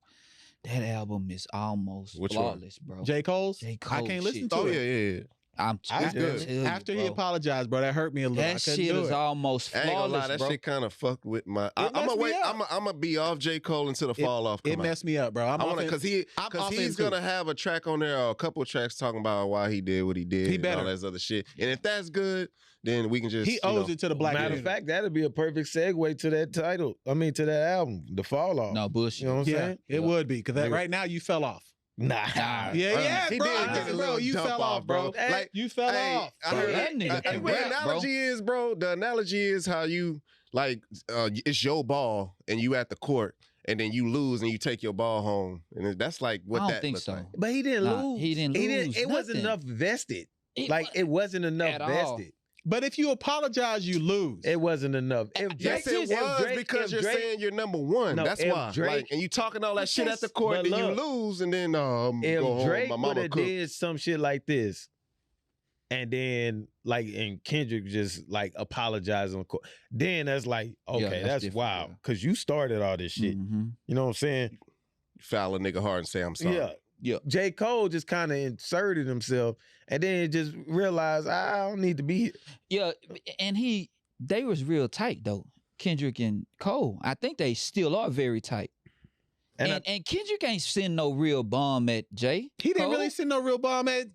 C: That album is almost
B: Which one?
C: flawless, bro.
A: J. Cole's.
C: J.
A: I
C: Cole
A: can't listen
C: shit.
A: to
B: Oh
A: it.
B: yeah.
C: I'm
D: I
C: good.
D: did.
A: After he apologized, bro, that hurt me a little. I
C: That
A: couldn't
C: shit
A: do
C: is
A: it.
C: almost
B: I ain't gonna lie,
C: flawless,
B: that
C: bro.
B: shit kind of fucked with my. I'm
A: messed
B: gonna
A: me
B: wait.
A: up.
B: I'm gonna be off J. Cole until the fall off.
A: It
B: Come out.
A: messed me up, bro.
B: I want to
A: off
B: because
A: I'm
B: he's
A: off into
B: gonna have a track on there or a couple of tracks talking about why he did what he did
A: He
B: and
A: better.
B: all that other shit. And if that's good, then we can just
A: He owes it to the black
D: Matter of
A: community.
D: fact, that'd be a perfect segue to that title. I mean, to that album, The Fall Off.
C: No bullshit.
D: You know what I'm
A: Yeah,
D: saying?
A: it would be because
D: Nigga.
A: right now you fell off.
D: Nah.
A: Yeah,
B: he
A: bro.
B: did get a
A: Bro,
B: little
A: you
B: dump
A: fell off, bro.
B: Like
A: You fell
B: hey,
A: off.
B: I
C: Bro,
B: heard
C: that nigga can
B: the
C: rap, bro.
B: analogy is, bro. The analogy is how you like it's your ball and you at the court and then you lose and you take your ball home and that's like what
C: I don't
B: that
C: think
B: looks
C: so.
B: like.
D: But he didn't
C: Nah,
D: lose.
C: he didn't lose
D: It wasn't
C: nothing.
D: enough vested.
C: It
D: Like,
C: wa-
D: it wasn't enough
C: At all.
D: vested.
A: But if you apologize, you lose.
D: It wasn't enough. If
B: Yes,
D: Drake-
B: it
D: if
B: was
D: Drake-
B: because
D: if
B: you're
D: Drake-
B: saying you're number one.
D: No,
B: That's
D: if
B: why.
D: Drake-
B: Like, and you talking all that shit at the court,
D: But
B: then you
D: look,
B: lose, and then go
D: if
B: home.
D: Drake
B: My
D: would
B: mama
D: have
B: cooked.
D: did some shit like this, and then and Kendrick just like apologized on court, then that's like, okay,
C: Yeah, that's
D: that's
C: different,
D: wild.
C: yeah.
D: Cause you started all this shit.
C: Mhm.
D: You know what I'm saying?
B: Foul a nigga hard and say I'm sorry.
D: Yeah.
C: Yeah.
D: J. Cole just kind of inserted himself and then just realized I don't need to be here.
C: Yeah, and they was real tight though. Kendrick and Cole. I think they still are very tight.
D: And
C: And Kendrick ain't send no real bomb at Jay.
A: He didn't
C: Cole?
A: really send no real bomb at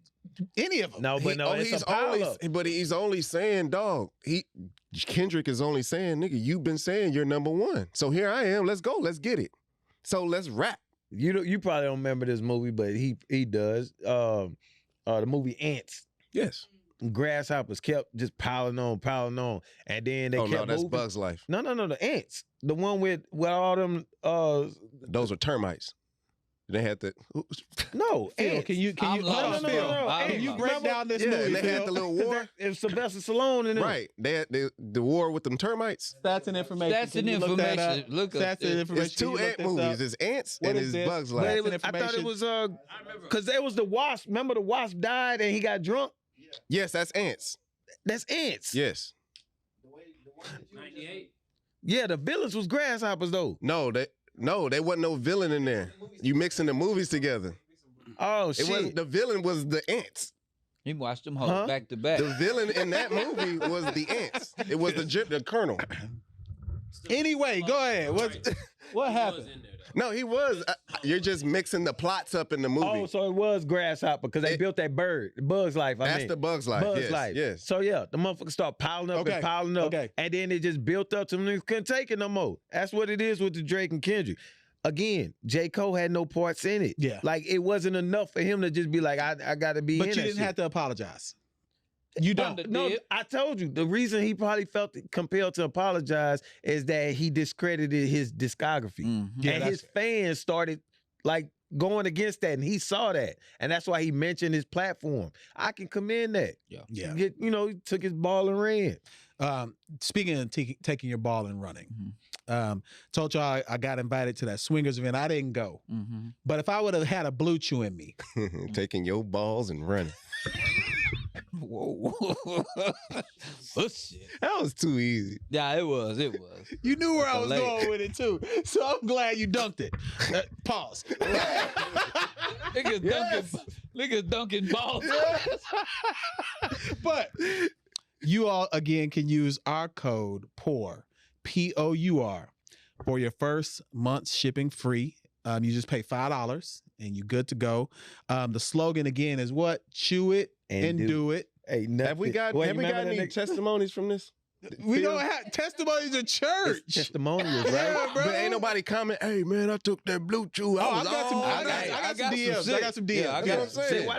A: any of them.
D: no, but no, it's a pile-up.
B: but he's only saying, dog. Kendrick is only saying, nigga, you've been saying you're number one. So here I am. Let's go. Let's get it. So let's rap.
D: You probably don't remember this movie, but he does. The movie Ants.
B: Yes.
D: Grasshoppers kept just piling on, and then they
B: Oh
D: kept
B: no, that's
D: moving.
B: Bug's Life.
D: No, the ants. The one with all them.
B: Those are termites. They had the
D: No,
A: Phil,
D: ants.
A: can you
C: I'm
A: hold on,
C: lost,
A: Phil?
C: bro. I'm
A: Can you
C: lost.
A: break down this
B: yeah,
A: movie?
B: and they had
A: Phil?
B: the little
D: 'Cause
B: war.
D: It was Sylvester Stallone in it.
B: Right. They had the war with them termites.
A: Stats and information.
C: Stats
A: Can
C: and
A: you look that up?
C: information. Look up
A: Stats and
C: it.
A: information.
B: It's two
A: Can you look
B: ant
A: this
B: movies.
A: up?
B: It's Ants
A: What
B: and
A: is
B: it's
A: this?
B: Bug's
A: What
B: Life.
A: is
D: But I thought it
A: information.
D: was because there was the wasp. Remember the wasp died and he got drunk.
B: Yes, that's Ants.
D: That's ants.
B: Yes.
E: 98.
D: Yeah, the villains was grasshoppers though.
B: No, they wasn't no villain in there. You mixing the movies together.
D: Oh
B: It
D: shit.
B: wasn't the villain was the ants.
C: He watched them hoes
D: Huh?
C: back to back.
B: The villain in that movie was the ants. It was the colonel.
A: Anyway, go ahead. What happened?
E: In there, though.
B: No, he was. You're just mixing the plots up in the movie.
D: Oh, so it was grasshopper because they
B: It-
D: built that bird, Bug's Life.
B: That's the Bug's Life.
D: Bug's
B: Yes,
D: Life.
B: yes.
D: So yeah, the motherfuckers start piling up
A: Okay,
D: and piling up,
A: okay.
D: and then it just built up to them niggas couldn't take it no more. That's what it is with the Drake and Kendrick. Again, J. Cole had no parts in it.
A: Yeah.
D: Like it wasn't enough for him to just be like, I got to be.
A: But
D: in
A: you
D: that
A: didn't
D: shit.
A: have to apologize. You don't.
C: Thunder
D: No,
C: did.
D: I told you the reason he probably felt compelled to apologize is that he discredited his discography,
C: Mhm.
A: Yeah,
D: and
A: that's
D: his fans started like going against that, and he saw that, and that's why he mentioned his platform. I can commend that.
C: Yeah.
A: Yeah.
D: He took his ball and ran.
A: Speaking of taking your ball and running,
C: Mhm.
A: told y'all I got invited to that swingers event. I didn't go,
C: Mhm.
A: but if I would have had a blue chew in me,
B: Taking your balls and running.
C: Whoa. Oh, shit.
B: That was too easy.
C: Yeah, it was.
A: you knew where I was
C: Late.
A: going with it too. So I'm glad you dunked it. Pause.
C: Niggas Niggas dunking balls.
A: But you all again can use our code POUR, POUR, for your first month's shipping free. You just pay $5 and you're good to go. The slogan again is what? Chew it and do it.
D: Hey,
B: Have we got any testimonies from this?
A: We don't have testimonies at church.
D: Testimonials, right?
A: Yeah, bro.
B: But ain't nobody comment, hey man, I took that blue chew.
A: I got some DMs. I got some DMs.
C: Yeah, I
B: You know
C: got
B: what I'm
C: some
B: saying?
C: shit.
D: Why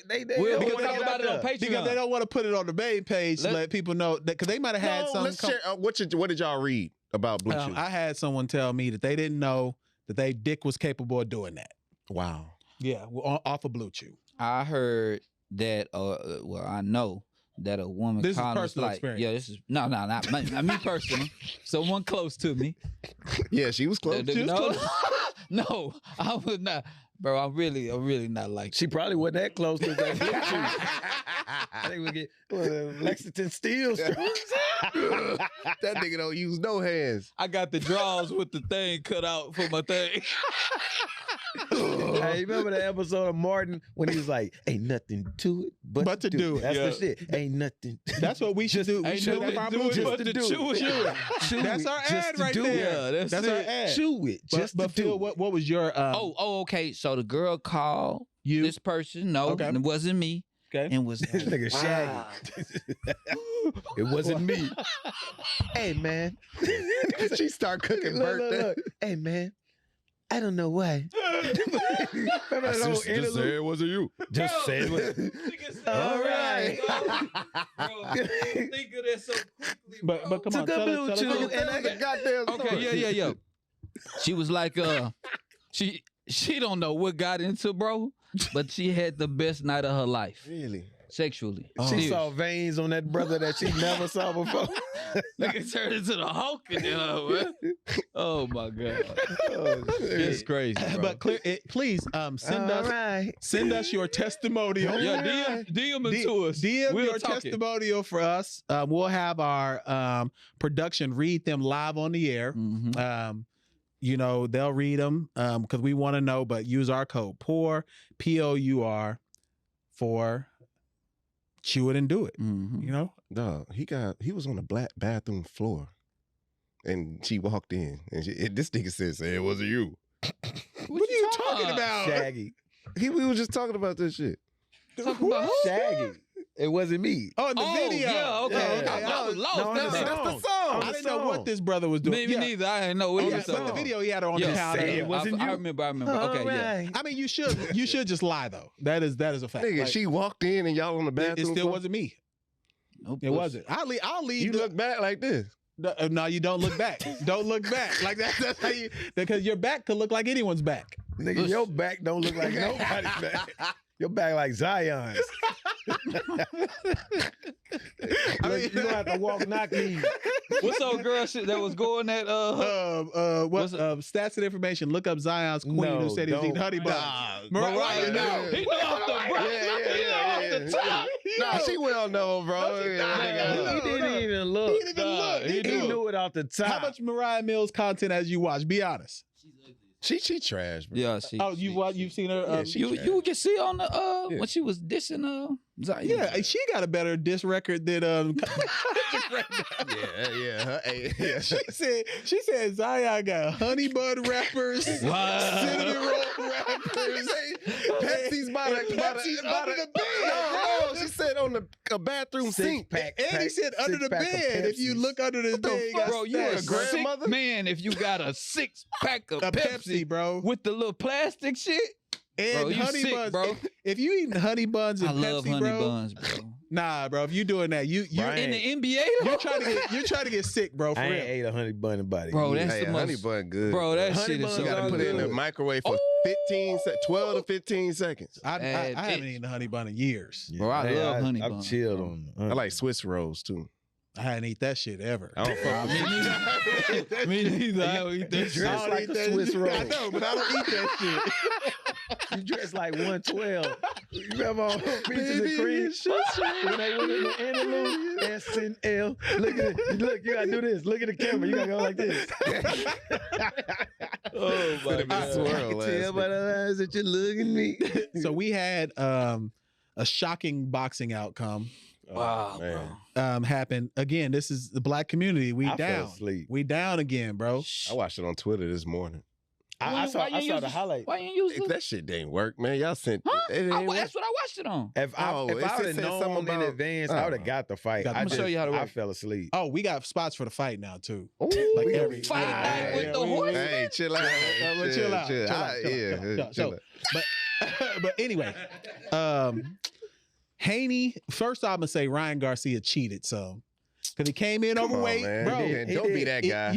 D: they
C: We'll
D: don't
C: talk
D: wanna
C: about it on
D: get out there?
C: Patreon.
A: Because they don't want to put it on the main page to let people know that because they might have had some.
B: Let's share. What did y'all read about blue chew?
A: I had someone tell me that they didn't know that they dick was capable of doing that.
B: Wow.
A: Yeah, off of Blue Chew.
C: I heard that, well, I know that a woman
A: This is
C: kind of
A: personal
C: like,
A: experience.
C: yeah, this is, not me personally, someone close to me.
B: Yeah, she was close.
C: No, I was not. Bro, I'm really not like
D: She probably wasn't that close to that blue chew. I think we get Lexington Steel.
B: That nigga don't use no hands.
C: I got the draws with the thing cut out for my thing.
D: Hey, you remember the episode of Martin when he was like, "Ain't nothing to it but to do it." That's the shit. Ain't nothing.
A: That's what we should do. We
C: Ain't
A: should
C: nothing
A: have
C: to
A: Blue
C: it
A: Chew.
C: but to chew it.
A: That's our ad right there.
C: Yeah,
A: That's our ad.
D: Chew it.
A: But Phil, what was your?
C: Okay. So the girl called
A: you.
C: this person. No,
A: Okay.
C: it wasn't me.
A: Okay.
C: And was
D: This nigga Shaggy. It wasn't me. Hey man,
B: She start cooking birthday.
D: look. Hey man, I don't know why. Remember that whole interlude?
B: it wasn't you.
D: Just say it. All right.
C: Think of that so quickly.
A: But come on,
D: Took a
A: tell
D: blue
A: us.
D: chew and I got goddamn.
C: Okay, yeah. She was like, she don't know what got into, bro, but she had the best night of her life,
B: Really?
C: sexually.
D: She
C: Serious.
D: saw veins on that brother that she never saw before.
C: Nigga turned into the Hulk in there, man. Oh my god, it's crazy, bro.
A: But please send us your testimonial.
C: Yeah, DM it to us.
A: DM
C: We'll
A: your
C: talk it.
A: testimonial for us. We'll have our production read them live on the air.
C: Mhm.
A: They'll read them because we want to know. But use our code POUR, POUR, for chew it and do it.
C: Mhm.
B: Dog, he was on the black bathroom floor, and she walked in, and this nigga said, "It wasn't you."
A: What are you talking about?
D: Shaggy.
B: We were just talking about this shit.
C: Talking about who?
D: Shaggy. It wasn't me.
A: Oh, in the video.
C: Yeah, okay.
D: Yeah.
C: I was lost.
D: No,
C: in
D: that's
C: that.
D: the
B: song.
A: I didn't know what this brother was doing.
C: Me neither. I didn't know what he
A: Yeah,
C: was
A: but
C: talking
A: the
C: about.
A: video he had her on the counter.
D: say it wasn't you.
C: I remember. Okay, yeah.
A: I mean, you should just lie though. That is a fact.
B: Nigga,
A: Like,
B: she walked in, and y'all on the
A: it
B: bathroom
A: still
B: floor?
A: wasn't me.
C: Nope,
A: It wasn't. I'll leave.
B: You look back like this.
A: No, you don't look back. Don't look back like that. That's how you, because your back could look like anyone's back.
D: Nigga, your back don't look like nobody's back. Your back like Zion's.
A: I mean,
D: You gonna have to walk knock knees.
C: What's old girl shit that was going at
A: stats and information? Look up Zion's queen who said he was eating honey buns. Mariah, no.
C: He knew off the bro.
B: Yeah. Nah, she well known, bro.
D: He didn't even look.
A: He didn't even look.
D: He knew it off the top.
A: How much Mariah Mills content has you watched? Be honest.
B: She trash, bro.
C: Yeah,
A: You've seen her?
B: Yeah, she
C: you can see on the when she was dissing Zion.
A: Yeah, she got a better diss record than
B: Yeah.
A: She said Zion got honey bun rappers, cinnamon roll rappers.
B: Pepsi's by the bed. No, she said on the bathroom sink.
A: And he said under the bed. If you look under the bed, he got
C: Bro, you a
A: stacks.
C: sick man if you got a 6-pack of
A: A
C: Pepsi,
A: bro.
C: with the little plastic shit.
A: And
C: Bro, you
A: honey
C: sick,
A: buns,
C: bro.
A: If you eating honey buns and
C: I love
A: Pepsi,
C: honey
A: bro,
C: buns, bro.
A: nah, bro. If you doing that, you're
C: In the NBA,
A: you're trying to get sick, bro. For
D: I
A: real.
D: ain't ate a honey bun in body.
C: Bro, that's
B: Hey,
C: the
B: honey
C: most.
B: bun good.
C: Bro, that
D: Honey
C: shit is
D: buns
C: so
B: You gotta put it in the
C: good.
B: microwave for 12 to 15 seconds.
A: I
C: And
A: haven't eaten a honey bun in years.
C: Bro, I love honey
D: I've
C: buns,
D: chilled
C: bro.
D: on.
B: I like Swiss rolls too.
A: I hadn't eat that shit ever.
B: I don't fuck with
C: Me neither. I don't eat that
D: You
C: shit.
D: dress
A: I don't
D: like
A: eat
D: a
A: that
D: Swiss
A: shit.
D: roll.
A: I know, but I don't eat that shit.
D: You dress like 112. You remember on Peaches and Cream? When they went in the interlude, SNL. Look, you gotta do this. Look at the camera. You gotta go like this. Oh my
B: Could've been
D: God.
B: swirl
D: I can
B: last
D: tell by the eyes that you're looking at me.
A: So we had a shocking boxing outcome
C: Wow, bro.
A: happen again. This is the black community. We
D: I fell
A: down.
D: asleep.
A: We down again, bro.
B: I watched it on Twitter this morning.
D: I saw the highlight.
C: Why you use it?
B: That shit didn't work, man. Y'all sent
C: Huh?
B: it ain't work.
C: That's what I watched it on.
D: If I
B: Oh,
D: would
B: it
D: have
B: said
D: known
B: something
D: in
B: about-
D: advance, I would have got the fight.
A: I'm
C: gonna show you how to
D: I
C: work.
D: fell asleep.
A: Oh, we got spots for the fight now too.
B: Ooh,
A: Like
B: we gonna
A: every
C: fight night with the
A: we-
C: Horsemen?
B: Hey, chill out.
A: Chill out.
B: Chill
A: Chill
B: out.
A: out.
B: Yeah, chill out.
A: But anyway, Haney. First, I'm gonna say Ryan Garcia cheated some because he came in
B: Come on,
A: overweight,
B: man.
A: bro.
B: Yeah, don't be that guy.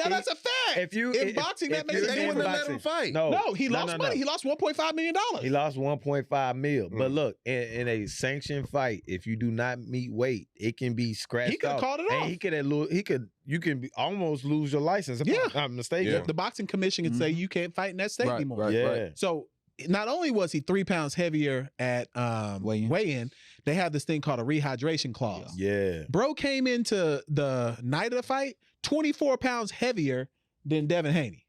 A: That's a fact.
D: If
A: boxing, that makes
D: you're
A: sense.
B: They
D: in
B: wouldn't have let
D: boxing-
B: him fight.
A: No, he lost money. He lost $1.5 million.
D: He lost 1.5 mil. But
B: Mm.
D: look, in a sanctioned fight, if you do not meet weight, it can be scratched.
A: He could have
D: off.
A: called it
D: And
A: off.
D: you can almost lose your license. If
A: Yeah.
D: I'm mistaken.
B: Yeah.
A: The boxing commission can say
C: Mhm.
A: you can't fight in that state
C: Right,
A: anymore.
C: right.
D: Yeah.
A: So not only was he 3 pounds heavier at weigh-in, they have this thing called a rehydration clause.
D: Yeah.
A: Bro came into the night of the fight 24 pounds heavier than Devin Haney.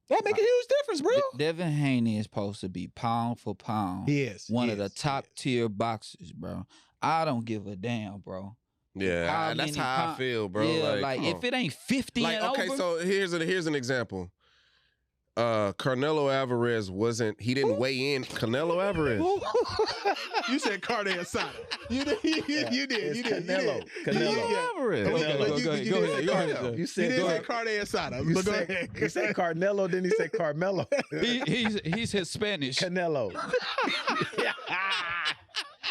A: That make a huge difference, bro.
C: Devin Haney is supposed to be pound for pound
A: He is
C: one
A: He
C: of the
A: is.
C: top tier boxers, bro. I don't give a damn, bro.
B: Yeah,
C: How
B: that's
C: many
B: how I
C: pound-
B: feel, bro.
C: Yeah,
B: like,
C: like
B: come
C: if
B: on.
C: it ain't 50
B: Like,
C: and
B: okay,
C: over,
B: so here's an example. Canelo Alvarez didn't weigh in. Canelo Alvarez.
A: You said Carne Asada. You did. You did.
D: It's
A: You did.
D: Canelo. Canelo.
B: Alvarez.
A: Go
D: Canelo.
A: ahead.
C: Go ahead, go ahead.
D: You
A: You
D: said
A: didn't say
D: Car-
A: Carne Asada.
D: you
A: But go
D: said,
A: ahead.
D: he said Carmelo, then he said Carmelo.
C: he's his Spanish.
D: Canelo.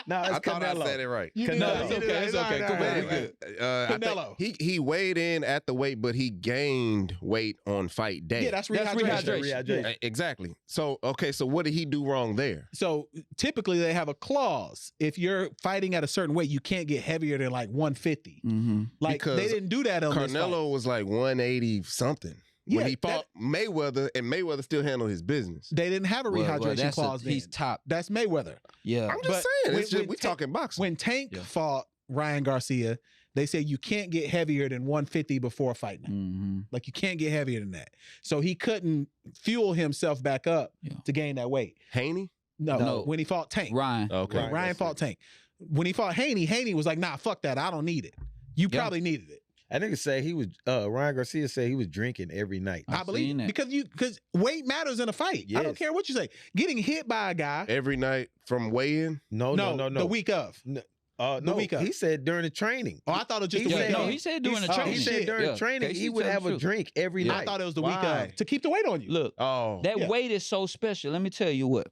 D: No, it's
B: I thought
D: Canelo.
B: I said it right.
A: You did.
C: No,
A: You
C: it's
A: did.
C: okay, it's okay.
A: All
C: Come
A: right,
C: on,
A: all
C: we
A: right.
C: good.
B: I think
A: Canelo.
B: he weighed in at the weight, but he gained weight on fight day.
A: Yeah, that's
C: That's
A: rehydration.
C: rehydration.
A: Yeah.
B: Exactly. So okay, so what did he do wrong there?
A: So typically they have a clause. If you're fighting at a certain weight, you can't get heavier than like 150.
C: Mm-hmm.
A: Like
B: Because
A: they didn't do that on this fight.
B: Carnelo was like 180 something when
A: Yeah,
B: he fought Mayweather, and Mayweather still handled his business.
A: They didn't have a rehydration clause then.
C: He's top.
A: That's Mayweather.
C: Yeah.
B: I'm just
A: But
B: saying,
A: when-
B: it's just,
A: when
B: we talking boxing.
A: When Tank
C: Yeah.
A: fought Ryan Garcia, they said you can't get heavier than 150 before a fight night.
C: Mm-hmm.
A: Like you can't get heavier than that. So he couldn't fuel himself back up
C: Yeah.
A: to gain that weight.
B: Haney?
C: No.
A: When he fought Tank.
C: Ryan.
B: Okay.
A: When Ryan fought Tank. When he fought Haney was like, nah, fuck that. I don't need it. You
C: Yeah.
A: probably needed it.
D: I think it say he was Ryan Garcia said he was drinking every night.
A: I
C: I've
A: believe
C: seen
A: it.
C: that.
A: Because weight matters in a fight. I don't
D: Yes.
A: care what you say. Getting hit by a guy.
B: Every night from weigh-in?
D: No.
A: The week of.
D: No,
A: week of.
D: He said during the training.
A: Oh, I thought it was just
D: He
A: the
C: Yeah,
A: week
D: said-
C: no,
A: of.
C: he said during the
A: Oh,
C: training.
D: He said during
C: Yeah.
D: training
C: Casey
D: he would
C: telling
D: have
C: the
D: a
C: truth.
D: drink every
C: Yeah.
A: I
D: night.
A: thought it was the week
D: Why?
A: of to keep the weight on you.
C: Look,
B: Oh.
C: that
A: Yeah.
C: weight is so special. Let me tell you what.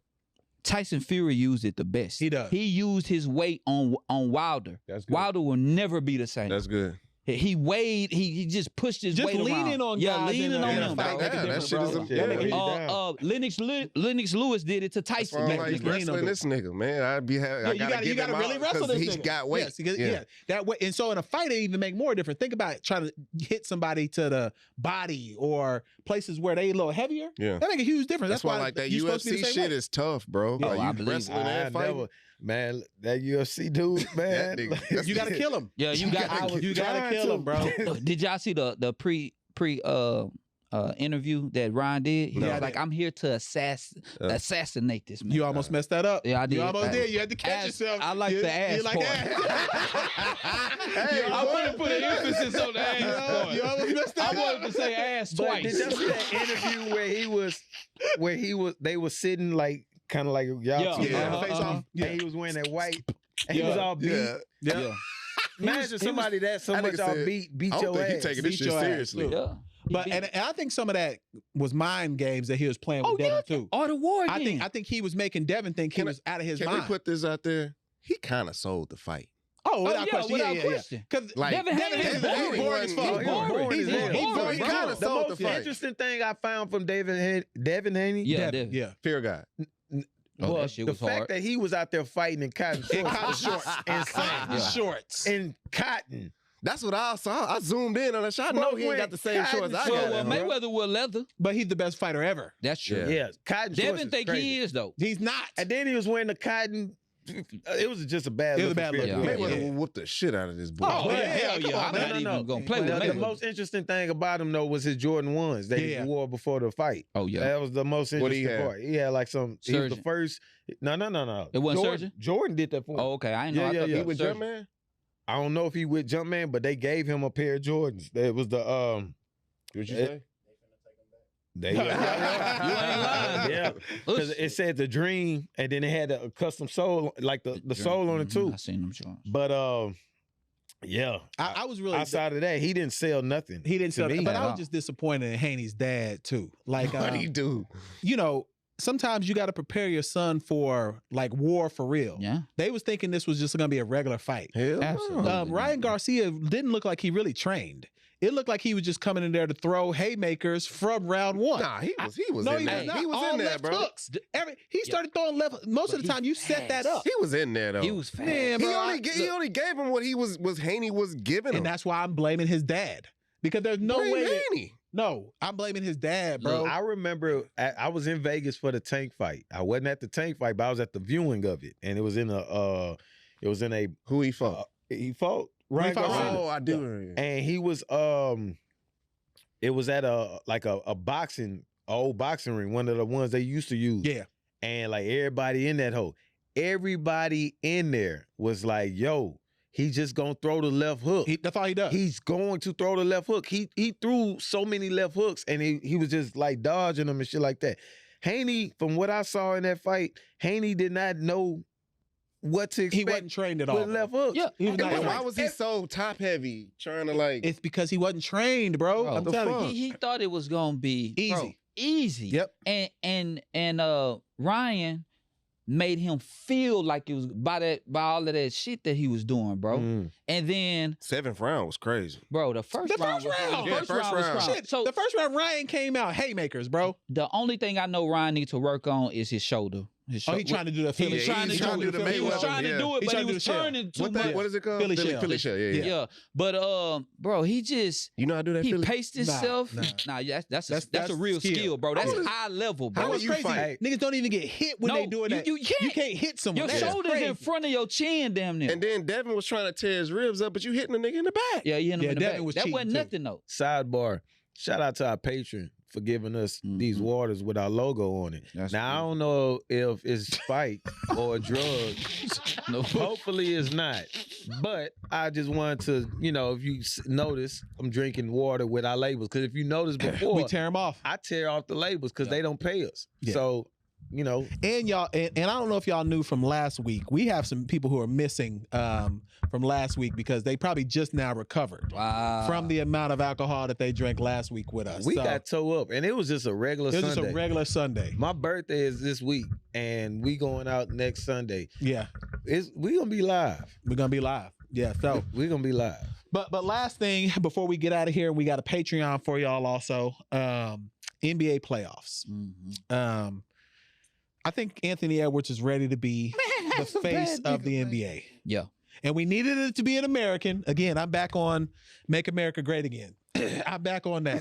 C: Tyson Fury used it the best.
A: He does.
C: He used his weight on Wilder.
B: That's good.
C: Wilder will never be the same.
B: That's good.
C: He weighed. He just pushed his
A: Just
C: weight
A: leaning
C: around.
A: on
C: yeah,
A: guys
C: leaning
A: in
C: on
A: a
C: them,
A: fight
C: bro.
A: make a
B: Yeah, that
A: difference,
B: shit
A: bro.
B: is a-
D: Yeah, he down.
C: Lennox Lewis did it to
B: That's
C: Tyson.
B: why I'm
A: Make
B: like
A: niggas lean on
B: wrestling
A: them.
B: this nigga, man. I
A: Yeah,
B: gotta
A: you gotta really wrestle this
B: he's
A: nigga.
B: got weight.
A: Yes, yeah. That way, and so in a fight, it even make more difference. Think about trying to hit somebody to the body or places where they a little heavier.
B: Yeah.
A: That make a huge difference.
B: That's why like that
A: you're supposed to be
B: UFC
A: the same
B: shit
A: weight.
B: is tough, bro.
C: Oh,
B: Like
C: I
B: you
C: believe it.
B: wrestling
D: I
B: and fighting.
D: never, man, that UFC dude, man.
B: That nigga-
A: You gotta kill him.
C: Yeah, you got.
A: You gotta kill him, bro.
C: Did y'all see the pre interview that Ryan did? He
A: No.
C: was like, "I'm here to assassinate this man."
A: You almost messed that up.
C: Yeah, I did.
A: You almost
C: I-
A: did. You had to catch
C: ass-
A: yourself.
C: I like
A: You-
C: the ass
A: you like
C: part.
A: Hey,
C: I wanted to put an emphasis on the ass part.
A: You almost messed
C: I
A: that
C: wanted
A: up.
C: to say ass
D: But
C: twice.
D: did y'all see that interview where they was sitting like kind of like y'all
C: Yeah.
D: two,
A: Yeah, face off. Yeah.
D: and he was wearing that white, and he
A: Yeah.
D: was all beat.
B: Yeah.
A: Yeah.
D: Imagine somebody that so
B: That
D: much
B: nigga
D: all
B: said,
D: beat
B: I don't
D: your
B: think he
D: ass.
B: taking this
A: Beat
B: shit
A: your ass,
B: seriously.
C: yeah.
A: But and I think some of that was mind games that he was playing with
C: Oh,
A: Devin
C: yeah.
A: too.
C: Or the war
A: I
C: game.
A: think he was making Devin think he
B: Can I-
A: was out of his
B: Can we
A: mind.
B: put this out there? He kind of sold the fight.
A: Oh, without
C: yeah,
A: question.
C: without
A: yeah.
C: question.
A: Because
B: Like,
C: Devin Haney is
B: Haney
C: boring.
A: as
B: wasn't-
A: fuck.
B: he was
D: boring as hell.
A: He's boring.
B: He kinda
A: Good.
B: sold the
D: most
B: fight.
D: interesting thing I found from Devin Haney
C: Yeah,
A: Devin,
C: Devin.
A: yeah.
B: Fear God.
C: Oh,
D: was
C: that shit
D: the
C: was
D: fact
C: hard.
D: that he was out there fighting in cotton shorts.
A: In cotton shorts.
D: Insane.
C: Yeah.
A: Shorts.
D: In cotton.
B: That's what I saw. I zoomed in on that shot. I know
D: But
B: he ain't
D: when
B: got the same
D: Cotton
B: shorts I
D: shorts-
B: got.
C: Well,
B: bro.
C: Mayweather wore leather.
A: But he's the best fighter ever.
C: That's true.
B: Yeah.
D: Yeah, cotton shorts.
C: Devin
D: is
C: think
D: crazy.
C: he is though.
A: He's not.
D: And then he was wearing the cotton it was just a bad
A: It was
D: look.
A: a bad look,
C: yeah.
B: Mayweather whooped the shit out of this boy.
C: Oh,
A: yeah,
C: hell
A: come
C: yeah.
A: on,
C: I'm
A: man.
C: not
D: No.
C: even going to play with
D: The
C: Mayweather.
D: most interesting thing about him, though, was his Jordan 1s that
A: Yeah.
D: he wore before the fight.
C: Oh, yeah.
D: That was the most
B: What he
D: interesting
B: had?
D: part. He had like some, he was the
C: Surgeon.
D: first. No.
C: It wasn't
D: Jordan,
C: Surgeon?
D: Jordan did that for him.
C: Oh, okay. I ain't know.
D: Yeah,
C: I
D: yeah,
C: thought
D: yeah.
C: he
B: He
C: was
B: with
C: surgeon.
B: Jumpman?
D: I don't know if he with Jumpman, but they gave him a pair of Jordans. It was the
B: What you
D: It-
B: say?
D: They,
C: You ain't lying.
D: Yeah, because it said the Dream, and then it had a custom sole, like the sole on it too.
C: I seen them joints.
D: But yeah,
A: I was really
D: outside of that, he didn't sell nothing.
A: he didn't
D: to
A: sell,
D: me
A: but
D: at
A: I was
D: all.
A: just disappointed in Haney's dad too. Like,
B: What'd he do?
A: you know, sometimes you got to prepare your son for like war for real.
C: Yeah.
A: They was thinking this was just gonna be a regular fight.
B: Hell
C: Absolutely.
B: no.
A: Ryan Garcia didn't look like he really trained. It looked like he was just coming in there to throw haymakers from round one.
B: Nah, he was
A: No,
B: in
A: he
B: there.
A: was not.
B: He was
A: All
B: in there,
A: left
B: bro.
A: hooks. He started throwing left. Most
C: But
A: of the time, you set that up,
B: He was in there though.
C: He was fast.
A: man,
B: He
A: bro.
B: only gave him what he was Haney was giving him.
A: And that's why I'm blaming his dad, because there's no
B: Blame
A: way.
B: Haney.
A: No, I'm blaming his dad, bro.
D: I remember I was in Vegas for the Tank fight. I wasn't at the Tank fight, but I was at the viewing of it, and it was in a
B: Who he fought?
D: he fought Ryan
A: fought
D: Garcia.
A: Ryan.
B: Oh, I do.
D: And he was it was at a old boxing ring, one of the ones they used to use.
A: Yeah.
D: And like everybody in that hole, everybody in there was like, yo, he just gonna throw the left hook.
A: That's all he does.
D: He's going to throw the left hook. He threw so many left hooks, and he was just like dodging them and shit like that. Haney, from what I saw in that fight, Haney did not know what to expect
A: He wasn't trained at all.
D: with left hooks.
C: Yeah.
A: He was
B: And
A: not
B: why
A: trained.
B: was he so top heavy trying to like?
A: It's because he wasn't trained, bro.
C: Bro,
A: I'm
B: the
A: telling
B: fuck?
A: you.
C: He thought it was gonna be bro,
A: Easy.
C: easy.
A: Yep.
C: And Ryan made him feel like it was by all of that shit that he was doing, bro.
D: Mm.
C: And then,
B: 7th round was crazy.
C: bro, the first
A: The
C: round
A: first round.
C: the
B: Yeah,
C: first
B: first
C: round was
B: round.
C: crazy.
A: Shit,
C: So
A: the first round, Ryan came out haymakers, bro.
C: the only thing I know Ryan needs to work on is his shoulder.
A: Oh, he trying to do the
C: He
A: Philly.
C: was trying to
B: he's trying to do the
C: He was
B: Mayweather,
C: trying to
B: yeah.
C: do it,
A: He's
C: but
A: trying
C: he
A: to
C: was
A: do the shell.
C: turning too much.
B: What is it called?
A: Philly shell.
B: Philly shell. Yeah.
C: Yeah, but bro, he just
B: You know how to do that?
C: he
B: Philly?
C: paced himself.
A: nah.
C: Nah, yeah, that's
A: That's
C: a real
A: skill.
C: skill, bro. That's
B: How is-
C: high level,
B: how
C: bro.
B: is
A: It's
B: you
A: crazy.
B: fight?
A: Niggas don't even get hit when
C: No,
A: they doing that.
C: you can't.
A: You can't hit someone.
C: Your
A: That's
C: shoulders
A: crazy.
C: in front of your chin, damn near.
B: And then Devin was trying to tear his ribs up, but you hitting the nigga in the back.
C: yeah, you hit him
A: Yeah,
C: in the
A: Devin
C: back.
A: was
C: That
A: cheating,
C: wasn't
A: too.
C: nothing though.
D: Sidebar. Shout out to our patron for giving us these
C: Mhm.
D: waters with our logo on it.
C: That's
D: Now I
C: cool.
D: don't know if it's spike or a drug.
C: No.
D: Hopefully it's not. But I just wanted to, if you notice, I'm drinking water with our labels. Because if you notice before,
A: We tear them off.
D: I tear off the labels because they don't pay us.
A: Yeah.
D: So,
A: And y'all, and I don't know if y'all knew from last week, we have some people who are missing from last week because they probably just now recovered
C: Wow.
A: from the amount of alcohol that they drank last week with us.
D: we
A: So,
D: got toe up. And it was just a regular
A: it was
D: Sunday.
A: just a regular Sunday.
D: My birthday is this week, and we going out next Sunday.
A: Yeah,
D: We gonna be live.
A: we're gonna be live. Yeah, so
D: We gonna be live.
A: but last thing before we get out of here, we got a Patreon for y'all also. NBA playoffs.
C: Mhm.
A: I think Anthony Edwards is ready to be the
C: that's a
A: face
C: bad
A: of the
C: nigga, man.
A: NBA.
C: Yeah.
A: And we needed it to be an American. Again, I'm back on Make America Great Again. I'm back on that.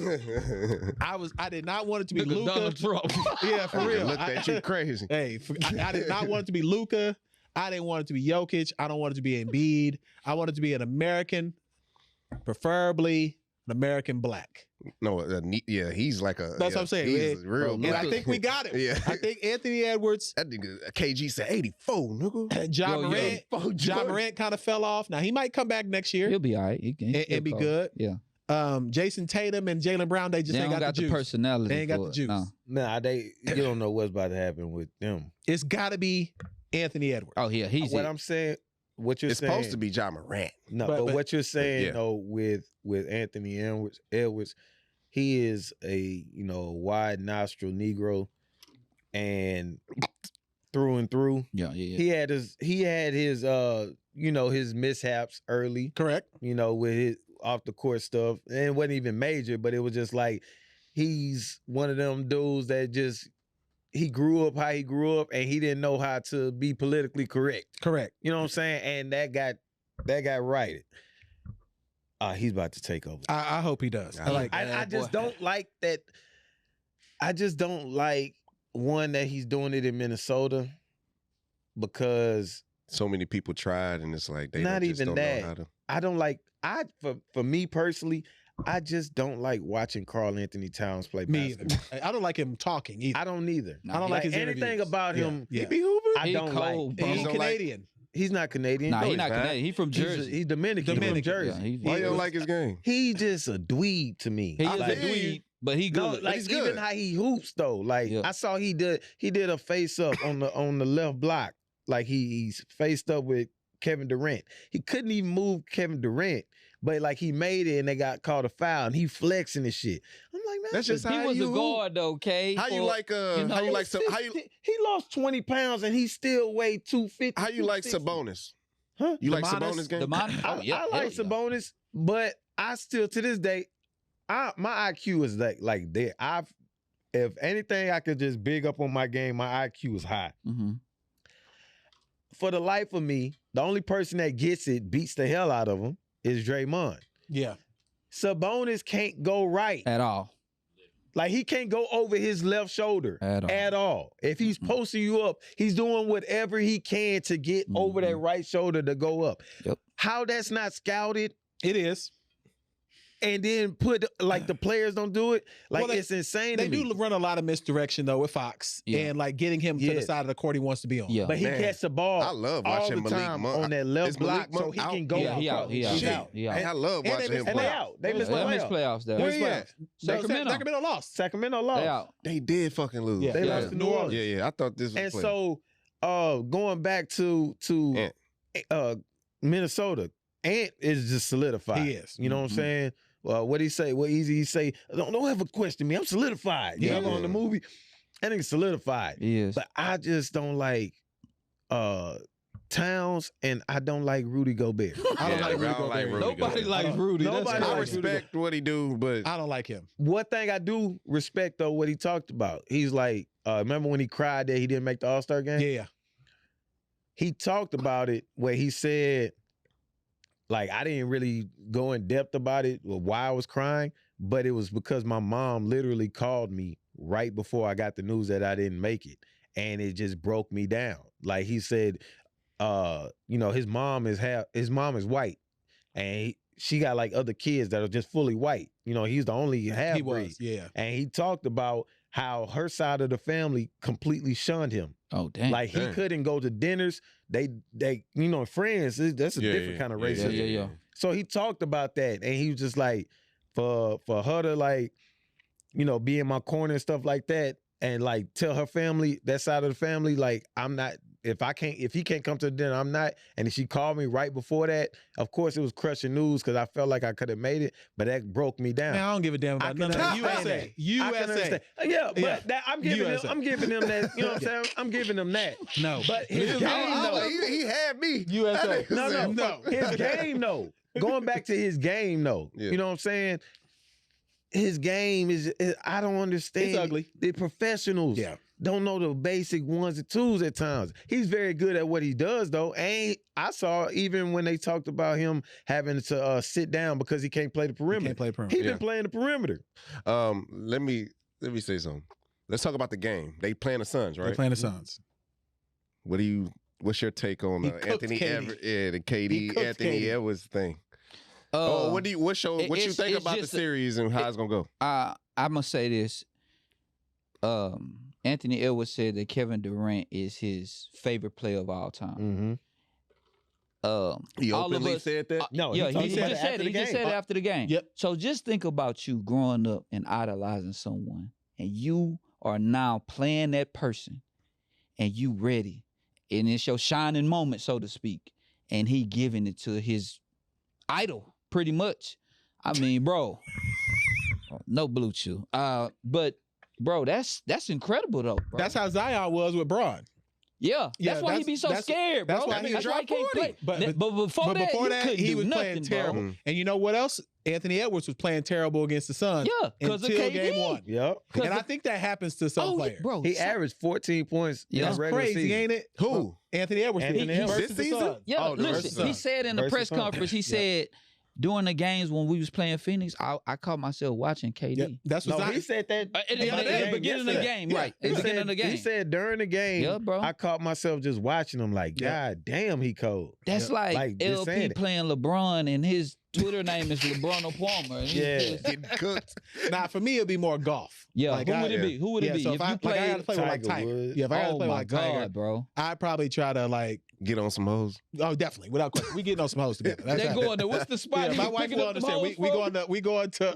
A: I did not want it to be
C: Look at
A: Luka.
C: Donald Trump.
A: Yeah, for real.
B: Looked at you crazy.
A: Hey, I did not want it to be Luka. I didn't want it to be Jokic. I don't want it to be Embiid. I want it to be an American, preferably an American black.
B: No, yeah, he's like a.
A: That's what I'm saying.
B: He's
A: Yeah.
B: real.
C: Bro,
A: And
B: black.
A: I think we got it.
B: Yeah.
A: I think Anthony Edwards,
B: That nigga KG said 84, nigga.
A: John
C: Yo, yo.
A: Morant, John Morant kind of fell off. Now he might come back next year
C: He'll be all right. He can
A: and be
C: he'll
A: good.
C: Yeah.
A: Jason Tatum and Jaylen Brown, they just
C: They
A: ain't
C: don't
A: got the juice.
C: personality.
A: They ain't got
C: for
A: the
C: it.
A: juice.
C: No.
D: Nah, you don't know what's about to happen with them.
A: It's got to be Anthony Edwards.
C: Oh yeah, he's
D: What
C: it.
D: I'm saying, what you're
B: It's
D: saying,
B: supposed to be John Morant.
D: no,
A: but-
D: but what you're saying
B: yeah.
D: though with Anthony Edwards, he is a wide nostril Negro, and through and through,
C: Yeah.
D: he had his his mishaps early,
A: Correct.
D: with his off the court stuff, and it wasn't even major, but it was just like he's one of them dudes that just he grew up how he grew up, and he didn't know how to be politically correct.
A: Correct.
D: You know what I'm saying? And that got righted. He's about to take over.
A: I hope he does. I like that.
D: I just don't like that. I just don't like one that he's doing it in Minnesota because
B: so many people tried, and it's like they
D: Not
B: just
D: even
B: don't
D: that.
B: know how to.
D: I don't like. For me personally, I just don't like watching Carl Anthony Towns play
A: Me
D: basketball.
A: either. I don't like him talking either.
D: I don't either.
C: Nah,
A: I don't like his
D: anything
A: interviews.
D: about him.
A: Yeah.
B: He be hooping.
D: I
C: He
D: don't
C: cold,
D: like.
C: bro.
A: He's
B: don't like-
A: Canadian.
D: He's not Canadian.
C: Nah,
D: No,
C: he's not
B: not.
C: Canadian. He from Jersey.
D: He's Dominican.
A: Dominican,
D: From Jersey.
C: Yeah, he
B: Why you don't
C: is.
B: like his game?
D: He just a dweeb to me.
C: He is
B: I
C: a
B: feel you.
C: dweeb, but he
D: No,
C: good.
D: like
B: he's
D: even
B: good.
D: how he hoops though. Like
C: Yeah.
D: I saw he did a face up on the left block. Like he's faced up with Kevin Durant. He couldn't even move Kevin Durant, but like he made it and they got called a foul and he flexing and shit. I'm like, man,
B: That's just
C: he
B: how
C: was
B: you
C: a
B: hoop.
C: guard though, K.
B: How you
C: for-
B: like how you like how you
D: he lost 20 pounds and he still weighed 250.
B: how you like
D: 260.
B: Sabonis?
D: Huh?
B: You like
A: Sabonis?
B: Sabonis game?
C: the mon-
D: I,
C: oh, yeah,
D: I
C: hell
D: like
C: yeah.
D: Sabonis, but I still to this day, my IQ is like there. If anything, I could just big up on my game. My IQ is high.
C: Mhm.
D: For the life of me, the only person that gets it, beats the hell out of him, is Draymond.
A: Yeah.
D: Sabonis can't go right.
C: At all.
D: Like he can't go over his left shoulder
C: At all.
D: at all. If he's
C: Mm-mm.
D: posting you up, he's doing whatever he can to get over that right shoulder to go up.
C: Yep.
D: How that's not scouted
A: It is.
D: and then put like the players don't do it, like
A: Well, they-
D: it's insane
A: They
D: to me.
A: do run a lot of misdirection though with Fox
C: Yeah.
A: and like getting him to the
D: Yes.
A: side of the court he wants to be on.
C: Yeah.
D: But he
B: Man,
D: gets the ball
B: I love
D: all
B: watching
D: the
B: Malik
D: time
B: Monk.
D: on that
B: Is
D: left
B: Malik
D: block so
B: Monk
D: he can
B: out?
D: go.
C: Yeah, he out. He out.
B: Shit.
C: He out.
B: I love
A: And
B: watching
A: they
B: him
A: miss-
D: And they
B: play.
D: out. They
A: Yeah,
D: missed
C: They
D: the
C: missed
D: playoffs.
C: playoffs there.
D: Where
A: Where's
D: he
A: that?
D: at?
A: Sacramento lost.
D: Sacramento lost.
C: They out.
B: They did fucking lose.
A: Yeah.
D: They
C: Yeah.
D: lost to New Orleans.
B: Yeah. I thought this was
D: And
B: play.
D: so going back to Minnesota, Ant is just solidified.
A: He is.
D: You know what I'm saying? What he say? What Easy he say? Don't ever question me. I'm solidified. You
A: Yeah.
D: know, on the movie, I think solidified.
C: He is.
D: But I just don't like Towns, and I don't like Rudy Gobert.
A: I don't
B: Yeah,
A: like
B: I
A: Rudy
B: don't like
A: Gobert.
B: Rudy
C: Nobody
B: Gobert.
C: likes Rudy.
D: Nobody
C: That's
B: I
D: likes
C: crazy.
B: respect what he do, but
A: I don't like him.
D: One thing I do respect though, what he talked about. He's like, remember when he cried that he didn't make the All-Star game?
A: Yeah.
D: He talked about it where he said, like, I didn't really go in depth about it or why I was crying, but it was because my mom literally called me right before I got the news that I didn't make it. And it just broke me down. Like he said, his mom is white. And she got like other kids that are just fully white. You know, he's the only half
A: He
D: breed.
A: was. Yeah.
D: And he talked about how her side of the family completely shunned him.
C: Oh, dang.
D: Like he
B: Dang.
D: couldn't go to dinners. They friends. That's a different kind of racism.
C: yeah.
D: So he talked about that, and he was just like, for her to like, be in my corner and stuff like that, and like tell her family, that side of the family, like I'm not. If he can't come to the dinner, I'm not. And she called me right before that. Of course, it was crushing news because I felt like I could have made it, but that broke me down.
A: Man, I don't give a damn
D: I
A: about
D: can
A: none of that.
D: understand
A: USA.
D: I can
A: USA.
D: understand. Yeah, but
A: Yeah.
D: that, I'm giving him that. You know what I'm saying? I'm giving him that.
A: No.
D: But his
A: His
D: game,
A: game,
D: though.
B: he had me.
A: USA.
B: That nigga
D: No,
B: said,
D: no, his game, though. Going back to his game, though.
B: Yeah.
D: You know what I'm saying? His game is I don't understand.
A: It's ugly.
D: The professionals
A: Yeah.
D: don't know the basic ones and twos at times. He's very good at what he does, though. And I saw even when they talked about him having to sit down because he can't play the perimeter.
A: Can't play perimeter.
D: He's
B: Yeah.
D: been playing the perimeter.
B: Let me say something. Let's talk about the game. They playing the Suns,
A: They're
B: right?
A: playing the Suns.
B: What's your take on
A: He cooked
B: Anthony
A: KD.
B: Edwards? Yeah, the
A: He
B: KD
A: cooked
B: Anthony
A: KD.
B: Edwards thing. What you think
C: it's
B: about the
C: just
B: series and how it's gonna go?
C: I must say this. Anthony Edwards said that Kevin Durant is his favorite player of all time.
D: Mm-hmm.
B: He
C: all of
B: openly
C: us-
B: said that.
D: No,
C: Yeah,
D: talked
C: he
D: about
C: just said
D: after
C: it. He
D: the
C: just
D: game.
C: said it after the game.
A: Yep.
C: So just think about you growing up and idolizing someone, and you are now playing that person, and you ready, and it's your shining moment, so to speak, and he giving it to his idol, pretty much. I mean, bro, no blue chew. But bro, that's incredible though. Bro.
A: That's how Zion was with Braun.
C: Yeah,
A: Yeah,
C: that's why he be so scared, bro.
A: that's why he
C: That's why he can't play.
A: But
C: before that,
A: he was
C: do
A: playing
C: nothing,
A: terrible.
C: bro.
A: And you know what else? Anthony Edwards was playing terrible against the Suns.
C: Yeah, because of
A: until
C: KD.
A: game one.
D: Yep.
A: And I think that happens to some players.
C: bro,
D: He averaged 14 points in
A: That's
D: the regular
A: crazy,
D: season.
A: ain't it?
B: Who?
A: Anthony Edwards.
D: Anthony
A: did.
D: Edwards.
A: Versus
B: This
A: the
B: season?
A: Suns.
C: Yeah,
B: Oh, the versus
C: listen, he
B: Suns.
C: said in the
D: Versus
C: press
D: Suns.
C: conference, he
A: Yeah.
C: said, during the games when we was playing Phoenix, I caught myself watching KD.
A: Yeah, that's what
D: he said that
C: At the beginning of the game, right? At the beginning of the game.
D: He said during the game,
C: Yeah, bro.
D: I caught myself just watching him like,
A: Yeah.
D: God damn, he cold.
C: That's like
D: just saying
C: LP
D: it.
C: playing LeBron and his Twitter name is LeBron Palmer. And he's
D: Yeah.
C: just-
B: Getting cooked.
A: Nah, for me it'd be more golf.
C: yeah.
A: Like,
C: who
A: I-
C: would it be? Who would it be?
A: So
C: If
A: if I
C: you played,
A: gotta play with like
D: Tiger
A: Tiger,
D: Woods.
A: yeah, if I gotta
C: oh
A: play with
C: my
A: like
C: God,
A: Tiger,
C: bro.
A: I'd probably try to like.
B: Get on some hoes.
A: Oh, definitely, without question. We getting on some hoes together. That's
C: They
A: right.
C: going to what's the spot?
A: Yeah,
C: he
A: my
C: was
A: wife
C: picking
A: will
C: up them
A: understand.
C: hoes
A: We going to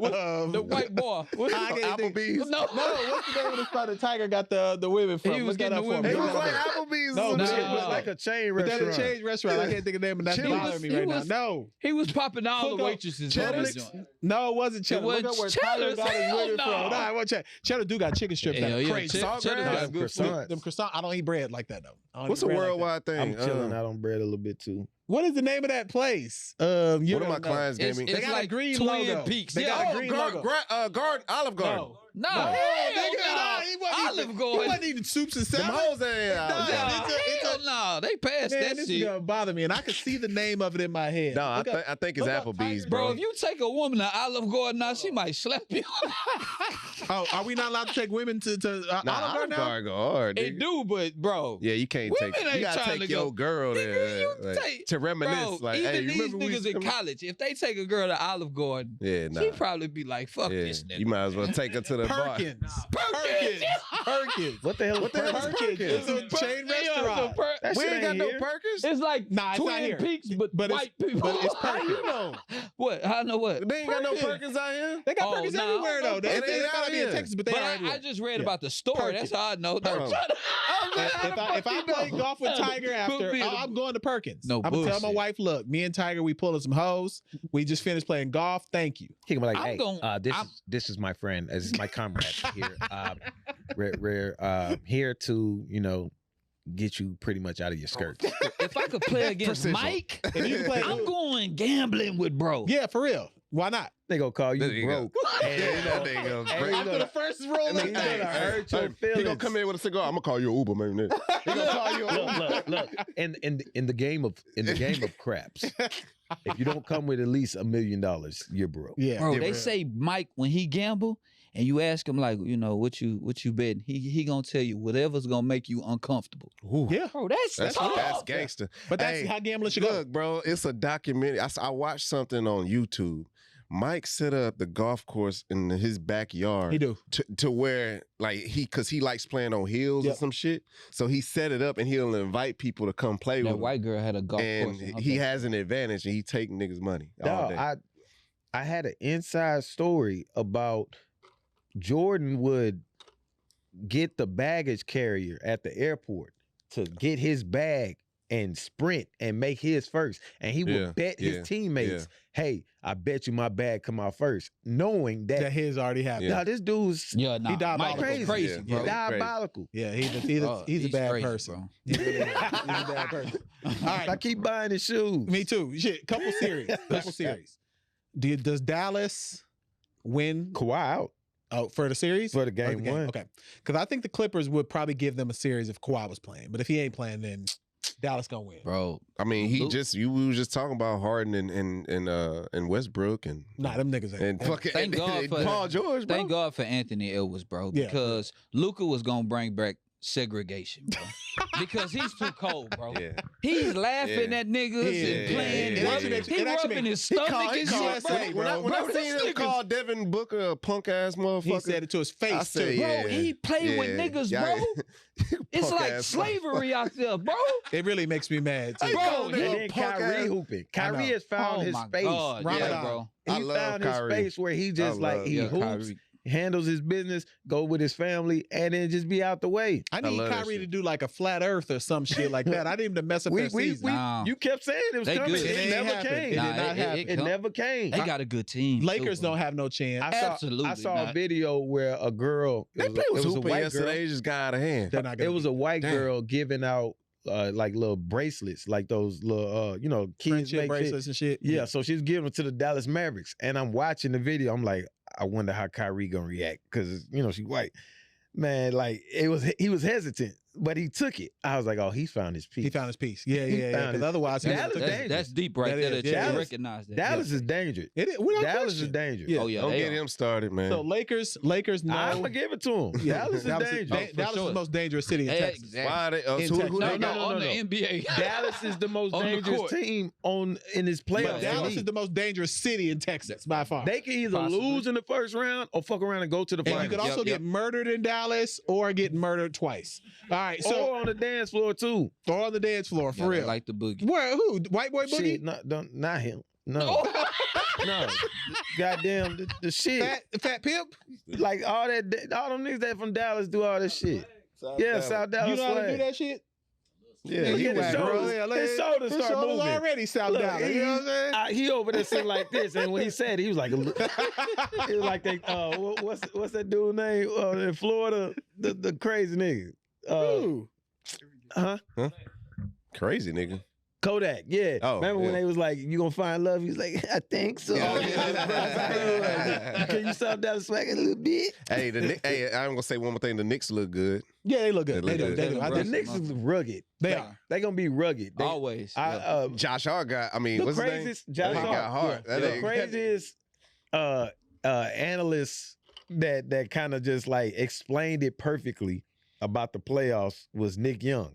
C: the white boy. What-
A: I can't think-
B: Applebee's.
C: No,
A: No, what's the name of the spot that Tiger got the women from?
C: He was
A: Look that
C: getting
A: up
C: the
A: for me.
C: women.
B: It
A: Look
B: was
A: that
B: like
A: up for me.
B: Applebee's.
A: No,
B: or some
A: but
D: It
B: shit.
C: Nah.
D: was like a chain
A: But that's a
D: restaurant.
A: change restaurant. I can't think of the name, and that's
B: Chili's.
A: bothering me
C: He
A: right
C: was-
A: now. No,
C: He was popping all
A: Look
C: the
A: up
C: waitresses.
B: Cheddar's.
C: on his joint.
A: no, it wasn't Cheddar. Look
C: wasn't
A: up where
C: Cheddar's.
A: Tiger got his
C: Hell
A: women
C: no.
A: from. Nah, I want Cheddar. Cheddar do got chicken strips that
C: Hell
A: are
C: yeah,
A: crazy.
C: Cheddar
B: Cheddar
C: got
B: has
C: good
D: croissants.
A: Them croissant. I don't eat bread like that though. I don't
B: What's
A: eat
B: a
A: bread like that.
B: worldwide thing?
D: I'm chilling out on bread a little bit too.
A: What is the name of that place? You
B: One of
A: don't
B: my
A: know.
B: clients gave me.
C: It's
A: got a
C: like
A: green
C: Twin
A: logo.
C: Peaks.
A: They
C: yeah.
A: got a green logo.
B: Garden, Olive Garden.
A: No.
C: No,
A: No,
C: hell
A: nigga,
C: no.
A: nah, he wasn't
C: Olive
A: eating-
C: Garden.
A: He wasn't eating soups and
B: Them
A: salads.
B: hoes ain't out.
A: Nah,
C: Nah,
A: it's a-
C: hell no. They passed
A: Man,
C: that
A: this is
C: shit.
A: gonna bother me, and I can see the name of it in my head.
B: No, I
A: Look up-
B: think it's
A: look up
B: Applebee's,
A: Tiger.
C: Bro,
B: bro.
C: if you take a woman to Olive Garden now, she might slap you.
A: Oh, are we not allowed to take women to
B: Nah,
A: Olive Garden now?
B: Garden go hard.
C: They
B: nigga.
C: do, but bro.
B: Yeah, you can't
C: Women
B: take. You
C: ain't
B: gotta
C: trying
B: take
C: to
B: your
C: go.
B: girl there
C: you
B: like,
C: take-
B: to reminisce.
C: Bro,
B: Like,
C: even
B: hey, you
C: these
B: remember we
C: niggas
B: used to
C: in
B: come-
C: college, if they take a girl to Olive Garden,
B: Yeah, nah.
C: she probably be like, fuck
B: Yeah,
C: this nigga.
B: you might as well take her to the bar.
A: Perkins.
C: Perkins.
A: Perkins.
D: What the hell?
B: What the hell is
A: Perkins. It's a
B: Perkins?
A: chain
C: Yeah,
A: restaurant.
C: so
D: That
B: We
D: shit
B: ain't got no
D: here.
B: Perkins.
C: it's like
A: Nah, it's not
C: Twin
A: here.
C: Peaks, but
A: But it's-
C: white people.
A: but it's
C: How you
A: Perkins.
C: know? What? I know what.
B: They ain't got no
A: Perkins.
B: Perkins out here.
A: They got
C: Oh,
A: Perkins
C: nah,
A: everywhere though. They
B: It ain't
A: gotta
B: out
A: be in
B: here.
A: Texas, but they
C: But
A: are
C: I
A: everywhere.
C: just read
A: Yeah.
C: about the story.
A: Perkins.
C: That's how I know. Don't
B: Perkins.
C: try to. I'm like, how the
A: If
C: fuck
A: I
C: you
A: play
C: know?
A: golf with Tiger after,
C: Put me in the-
A: I'm going to Perkins.
C: No
A: I'm gonna tell my
C: bullshit.
A: wife, look, me and Tiger, we pulling some hoes. We just finished playing golf. Thank you.
D: He can be like,
C: I'm
D: hey,
C: gon-
D: this is my friend, this is my comrade here. We're here to get you pretty much out of your skirts.
C: If I could play against
B: Precision.
C: Mike,
A: If you can play,
C: I'm going gambling with bro.
A: yeah, for real. Why not?
D: They gonna call
B: There
D: you
B: you
D: broke.
B: Yeah, that nigga.
D: Hey,
B: Break-
A: After the first roll
B: And
A: of
B: then,
A: the
B: hey,
A: game.
D: hurt your
B: he gonna
D: feelings.
B: come in with a cigar. I'm gonna call you an Uber, man. He gonna call you an Uber.
D: Look. In the game of craps, if you don't come with at least $1 million, you're broke.
A: Yeah,
C: Bro,
A: yeah,
C: they say Mike when he gamble and you ask him like, what you betting, he gonna tell you whatever's gonna make you uncomfortable.
A: yeah.
C: Bro, that's tough.
B: gangster.
A: But that's
B: Hey,
A: how gambling should go.
B: Look, bro, it's a documentary. I watched something on YouTube. Mike set up the golf course in his backyard.
A: He do.
B: To where like cause he likes playing on hills
A: Yep.
B: or some shit. So he set it up and he'll invite people to come play with
C: That
B: him.
C: white girl had a golf
B: And
C: course. in her
B: he
C: back.
B: has an advantage and he take niggas' money all
D: Dog,
B: day.
D: I had an inside story about Jordan would get the baggage carrier at the airport to get his bag and sprint and make his first. And he would bet his teammates, hey, I bet you my bag come out first, knowing
A: That
D: that
A: his already happened.
D: nah, this dude's
C: Yeah, nah,
A: diabolical.
C: Mike was crazy,
B: Yeah,
C: bro.
B: yeah.
D: diabolical.
A: Yeah, he's a bad
C: crazy,
A: person.
C: bro.
A: He really is. He's a bad person. All right,
D: I keep buying his shoes.
A: me too. Shit, couple series. Does Dallas win
D: Kawhi out
A: for the series?
D: for the
A: Or
D: game one.
A: Okay, because I think the Clippers would probably give them a series if Kawhi was playing. But if he ain't playing, then Dallas gonna win.
C: Bro,
B: I mean,
C: Luke-
B: we was just talking about Harden and Westbrook and
A: Nah, them niggas ain't.
B: and fucking
C: Thank God for-
B: Paul George, bro.
C: thank God for Anthony Edwards, bro,
A: Yeah.
C: because Luka was gonna bring back segregation, bro. Because he's too cold, bro.
B: Yeah.
C: He's laughing
B: Yeah.
C: at niggas
B: Yeah.
C: and playing.
B: It actually makes-
C: He
A: it actually
C: rubbing
A: makes-
C: his stomach and
B: called-
C: shit, bro.
A: when I-
B: when I
C: Bro,
B: seen
C: this
B: him
C: nigga's-
B: call Devin Booker a punk ass motherfucker,
A: He said it to his face
B: I
A: too.
B: said,
C: Bro,
B: yeah,
C: he play with niggas,
B: yeah.
C: bro. It's
B: Punk
C: like
B: ass
C: slavery out there, bro.
A: It really makes me mad too.
B: Hey,
C: Bro,
B: called
D: And
B: him a
D: then
B: punk
D: Kyrie
B: ass-
D: hooping.
A: I know.
D: Kyrie has found
C: Oh
D: his
C: my
D: space.
C: God, yeah,
A: Ramadan.
C: bro.
B: I
D: He
B: love
D: found
B: Kyrie.
D: his space where he just
B: love-
D: like he
C: Yeah,
D: hoops,
C: Kyrie.
D: handles his business, go with his family, and then just be out the way.
A: I need
B: love that
A: Kyrie
B: shit.
A: to do like a flat Earth or some shit like that. I need him to mess up their season.
C: Nah.
D: You kept saying it was
C: They
D: coming.
C: good.
A: It
D: It
A: ain't
D: never
A: happened.
D: came.
A: It did
C: Nah,
A: not happen.
D: It never came.
C: They got a good team.
A: Lakers
C: too, bro.
A: don't have no chance.
C: Absolutely
D: I saw
C: not.
D: a video where a girl.
B: They
D: It
B: was
D: was a
B: hooping
D: white
B: yesterday.
D: girl.
B: They just got out of hand.
A: They're not
D: It
A: gonna
D: was
A: be.
D: a white
B: Damn.
D: girl giving out like little bracelets, like those little kids
A: friendship
D: make shit.
A: bracelets and shit.
D: Yeah, so she's giving them to the Dallas Mavericks, and I'm watching the video. I'm like, I wonder how Kyrie gonna react because she white. Man, like he was hesitant, but he took it. I was like, oh, he found his piece.
A: He found his piece. Yeah,
D: He
A: yeah.
D: found
A: Because
D: it.
A: otherwise, he
D: Dallas
A: would've took it.
D: dangerous.
C: That's deep right
A: That
C: there.
A: is,
C: That you
A: yeah.
C: recognize that.
D: Dallas is dangerous.
A: It is. Without
D: Dallas
A: question.
D: is dangerous.
A: Yeah.
C: Oh yeah,
B: Don't
C: they
B: get
C: are.
B: him started, man.
A: So Lakers know.
D: I'm gonna give it to him. Dallas is dangerous.
C: for
A: Dallas is
C: sure.
A: the most dangerous city in Texas.
C: Exactly.
B: Why are they?
A: In
B: Who
A: Texas.
B: they
C: No,
B: got?
C: no, on the NBA.
D: Dallas is the most
C: On the
D: dangerous
C: court.
D: team in his
A: But
D: playoffs.
A: Dallas is the most dangerous city in Texas by far.
D: They can either
C: Possibly.
D: lose in the first round or fuck around and go to the
A: And
D: finals.
A: you could also
C: Yep,
A: get murdered in Dallas or get murdered twice. All right, so
D: or on the dance floor too.
A: or on the dance floor for
C: Yeah, they
A: real.
C: like the boogie.
A: Where? Who? White boy boogie?
D: Shit, not him. No, no. Goddamn the shit.
A: Fat pimp?
D: Like all them niggas that from Dallas do all that shit. Yeah, South Dallas
A: You know how to do
D: swag.
A: that shit?
B: Yeah,
A: Man,
B: he
A: you
D: his
A: whack,
D: shoulders-
A: bro. Yeah, like,
D: his shoulders start moving.
A: already South
D: Look,
A: Dallas. You know what I'm saying?
D: He over there sitting like this, and when he said it, he was like, it was like they, what's that dude name in Florida? The crazy nigga.
A: Ooh.
B: crazy nigga.
D: Kodak, yeah.
B: Oh,
D: Remember when
B: yeah.
D: they was like, "You gonna find love?" He was like, "I think so."
B: Yeah.
D: Can you South Dallas swag a little bit?
B: Hey, I'm gonna say one more thing. The Knicks look good.
A: Yeah, they look good.
B: They
A: They
B: look
A: do.
B: good.
A: They do. I
D: The
A: think
D: Knicks is rugged.
A: they
D: Like,
A: are.
D: They gonna be rugged. They,
C: Always.
B: Josh Hart got. I mean,
D: the
B: what's his name?
D: craziest, Josh
B: He
D: Hart.
B: got hard.
A: Yeah.
B: That
D: The
B: nigga-
D: craziest analyst that kind of just like explained it perfectly about the playoffs was Nick Young.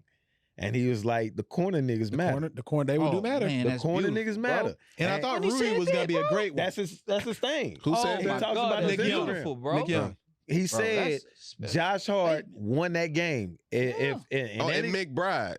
D: And he was like, the corner niggas matter.
A: The corner, they will do matter.
C: Man,
D: The
C: that's
D: corner
C: beautiful,
D: niggas
C: bro.
D: matter.
A: And I thought
C: when he
A: Rui
C: said
A: was
C: that,
A: gonna be a
C: bro,
A: great one.
D: That's his thing.
B: Who
C: Oh
B: said
D: He
C: my
B: that?
D: talks
C: God,
D: about
C: that's
D: his Instagram.
C: beautiful, bro.
A: Nick Young.
D: He
C: Bro,
D: said
C: that's special.
D: Josh Hart won that game. If
B: Oh, and McBride.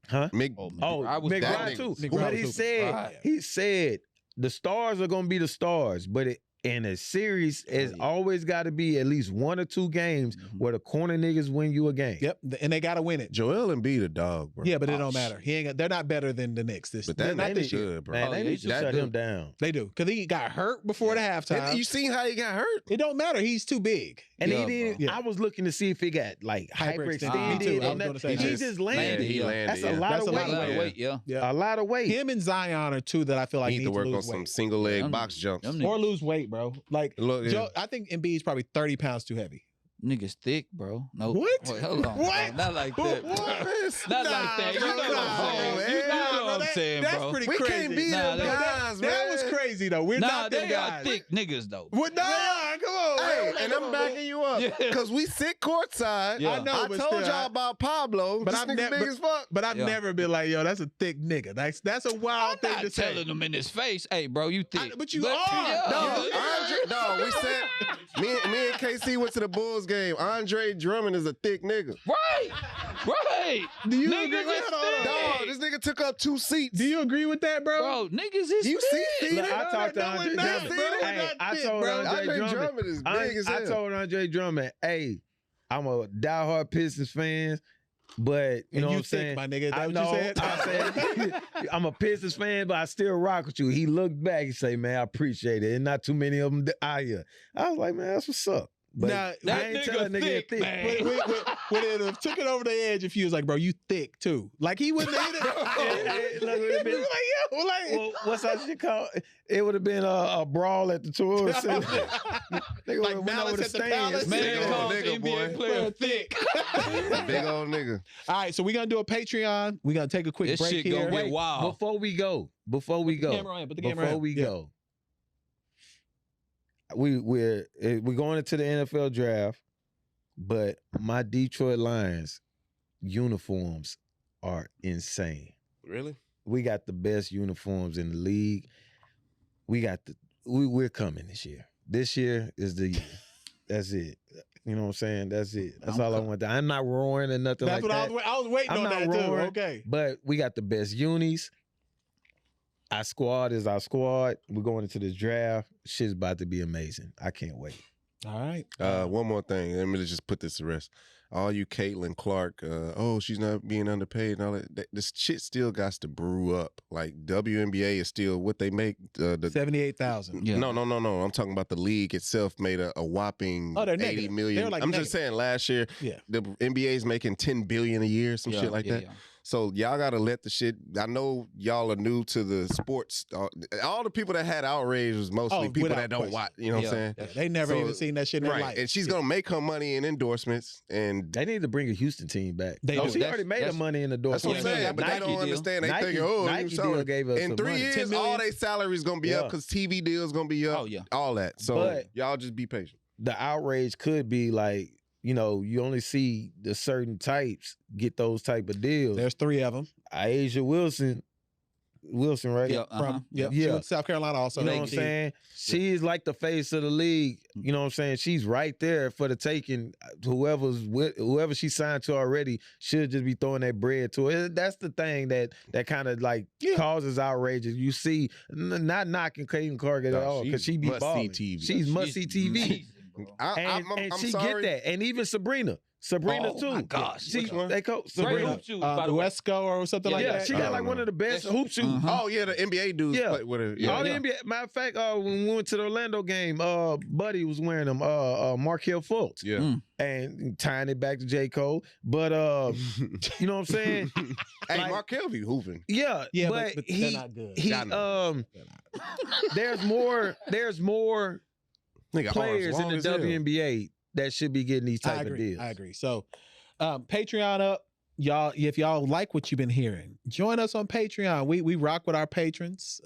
D: Huh?
B: Mick.
D: Oh,
C: I was
D: McBride
B: that
D: too.
A: nigga.
D: But
A: McBride
D: he
A: was
D: said
C: Right.
D: he said the stars are gonna be the stars, but in a series, it's
C: yeah.
D: always got to be at least 1 or 2 games where the corner niggas win you a game.
A: Yep, and they gotta win it.
B: Joel Embiid a dog, bro.
A: Yeah, but it
C: Oh,
A: don't matter. He ain't. They're not better than the Knicks.
B: But that
A: not
B: nigga
A: this year.
B: good, bro.
D: Man,
C: Oh,
D: they
C: yeah,
D: need
C: he's
D: to
C: just
D: shut
B: good.
D: him down.
A: They do because he got hurt before the halftime.
B: You seen how he got hurt?
A: It don't matter. He's too big.
D: And
C: Yeah,
D: he didn't.
A: bro. Yeah.
D: I was looking to see if he got like
A: Hyperextended.
D: hyperextended.
A: Me too. I
D: on
A: was
D: that.
A: gonna say
D: He
A: that.
D: just landed.
B: He landed.
D: That's
B: yeah.
D: a lot
A: That's
D: of
A: a lot
D: weight.
A: of
C: Weight, weight, yeah.
A: Yeah,
D: A lot of weight.
A: him and Zion are two that I feel like
B: He need
A: need
B: to work on
A: lose
B: some
A: weight.
B: single leg
C: Them-
B: box jumps.
C: them
A: Or lose weight, bro. Like
B: Look, yeah.
A: Joe, I think Embiid's probably 30 pounds too heavy.
C: Niggas thick, bro. No.
A: What?
C: Wait, hold on.
A: What?
C: Bro. Not like that. Bro. Not like that. You know what I'm saying? You know what I'm saying,
A: That's
C: bro.
A: pretty
B: We
A: crazy.
B: can't be
C: Nah,
B: them
C: they-
B: guys, man.
A: That was crazy though. We're
C: Nah,
A: not them
C: they are
A: guys.
C: thick niggas though.
A: We're not. Come on.
B: Hey,
A: man.
B: and I'm backing you up
C: Yeah.
B: because we sit courtside.
C: Yeah.
A: I know,
B: I
A: but
B: told
A: still,
B: y'all about Pablo.
A: but
B: This
A: I've
B: nigga
A: never-
B: big as fuck.
A: But I've
C: Yeah.
A: never been like, yo, that's a thick nigga. That's a wild
C: I'm
A: thing
C: not
A: to say.
C: telling them in his face, hey, bro, you thick.
A: But you are.
C: Yeah,
B: Dog,
C: yeah.
B: Andre, we said me and KC went to the Bulls game. Andre Drummond is a thick nigga.
C: Right. Right.
A: Do you
C: Niggas
A: agree?
C: is
A: Hold on,
C: thick.
B: Dog, this nigga took up 2 seats.
A: Do you agree with that, bro?
C: Bro, niggas is
B: You see
C: thick.
B: it?
D: Look, I talked to
A: No,
D: Andre
A: we're not,
D: Drummond.
A: bro. We're
D: Hey,
A: not
D: I
A: thick,
D: told
A: bro.
D: Andre
B: Andre
D: Drummond.
B: Drummond is big as
D: I
B: hell.
D: told Andre Drummond, hey, I'm a diehard Pistons fan, but you know what I'm
A: thick,
D: saying?
A: my nigga. That
D: I
A: what
D: know.
A: you said?
D: I said I'm a Pistons fan, but I still rock with you. He looked back and say, "Man, I appreciate it." And not too many of them out here. I was like, "Man, that's what's up." But
A: Nah,
D: I
C: that
D: ain't
C: nigga
D: tell that nigga
C: thick, man.
A: When it have took it over the edge, if he was like, bro, you thick too. Like he wouldn't have hit it.
D: Look, it would've been-
A: like, yo, like,
D: well, what's that shit called? It would have been a brawl at the tour. Center. They
A: Like
D: went
A: Malice
D: over the
A: at the
D: stands.
A: Palace?
C: Man
B: Big old
C: calls
B: nigga,
C: NBA
B: boy.
C: player thick.
B: Big old nigga.
A: all right, so we're gonna do a Patreon. We're gonna take a quick
C: This
A: break
C: shit
A: here.
C: gonna get wild.
D: Before we go,
A: Put the camera on, put the camera
D: before
A: on.
D: we
A: Yeah.
D: go, we're going into the NFL draft, but my Detroit Lions uniforms are insane.
B: Really?
D: We got the best uniforms in the league. We're coming this year. This year is the year. That's it. You know what I'm saying? That's it. That's all I want. I'm not roaring or nothing
A: That's
D: like
A: what
D: that.
A: I was waiting
D: I'm
A: on
D: not
A: that too.
D: roaring.
A: Okay.
D: But we got the best unis. Our squad is our squad. We're going into this draft. Shit's about to be amazing. I can't wait.
A: All right.
B: One more thing. Let me just put this to rest. All you Caitlin Clark, she's not being underpaid and all that. This shit still got to brew up. Like WNBA is still what they make. The
A: 78,000.
C: Yeah.
B: No. I'm talking about the league itself made a whopping
A: Oh, they're
B: 80
A: negative.
B: million.
A: They're like
B: I'm
A: negative.
B: just saying last year,
A: Yeah.
B: the NBA's making 10 billion a year, some shit like that.
C: Yeah.
B: So y'all gotta let the shit. I know y'all are new to the sports. All the people that had outrage was mostly people
A: without
B: that don't
A: question.
B: watch. You know what I'm saying?
A: Yeah, they never
B: So-
A: even seen that shit in their
B: Right,
A: life.
B: and she's gonna make her money in endorsements, and and
D: They need to bring a Houston team back.
A: They
D: No,
A: do.
D: she already made the
C: That's-
D: money in the door.
B: that's what I'm
A: Yeah,
B: saying. But they
C: Nike
B: don't
C: deal.
B: understand. They
D: Nike-
B: thinking, oh,
D: Nike
B: you
D: deal
B: selling.
D: gave us
B: In
D: some
B: 3
D: money.
B: years,
A: 10 million.
B: all their salaries gonna be up
D: Yeah.
B: because TV deals gonna be up.
C: Oh, yeah.
B: All that. So
D: But-
B: y'all just be patient.
D: The outrage could be like, you know, you only see the certain types get those type of deals.
A: There's 3 of them.
D: Asia Wilson, right?
C: Yeah,
A: From
C: yeah.
A: She
D: Yeah.
A: went to South Carolina also.
D: You know what I'm saying? She's like the face of the league. You know what I'm saying? She's right there for the taking. Whoever she signed to already should just be throwing that bread to her. That's the thing that kind of like causes outrage. You see, not knocking Caitlin Clark at all because she be
B: must-see
D: balling.
B: TV.
D: She's must see TV,
B: I'm
D: and she
B: sorry.
D: get that. And even Sabrina
C: Oh,
D: too.
C: my gosh.
D: She,
B: Which one?
D: they coach
C: Great
D: Sabrina.
C: hoop shoes, by the way.
A: Uesco or something like
D: Yeah,
A: that.
D: she got like one of the best hoop shoes.
C: Uh-huh.
B: Oh yeah, the NBA dudes
D: Yeah.
B: play with her.
D: All
B: Yeah.
D: the NBA. Matter of fact, when we went to the Orlando game, Buddy was wearing them. Markelle Fultz,
B: Yeah.
D: and tying it back to J. Cole. But you know what I'm saying?
B: Hey,
D: Like-
B: Markelle be hooping.
D: Yeah,
A: Yeah,
D: but,
A: but
D: he,
A: they're not good.
D: he
B: I know.
D: there's more
B: Nigga,
D: players
B: arms
D: in
B: long
D: the
B: as hell.
D: WNBA that should be getting these
A: I
D: type of
A: agree.
D: deals.
A: I agree. So, Patreon up, y'all. If y'all like what you've been hearing, join us on Patreon. We rock with our patrons.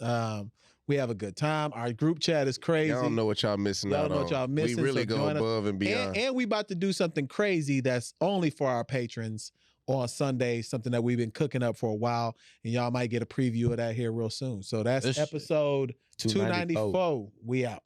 A: We have a good time. Our group chat is crazy.
B: Y'all don't know what y'all missing
A: Y'all
B: out
A: know
B: on.
A: what y'all missing,
B: We really
A: so
B: go
A: join us.
B: above and beyond.
A: And we about to do something crazy that's only for our patrons on Sunday, something that we've been cooking up for a while, and y'all might get a preview of that here real soon. So that's
C: This-
A: episode 294. We out.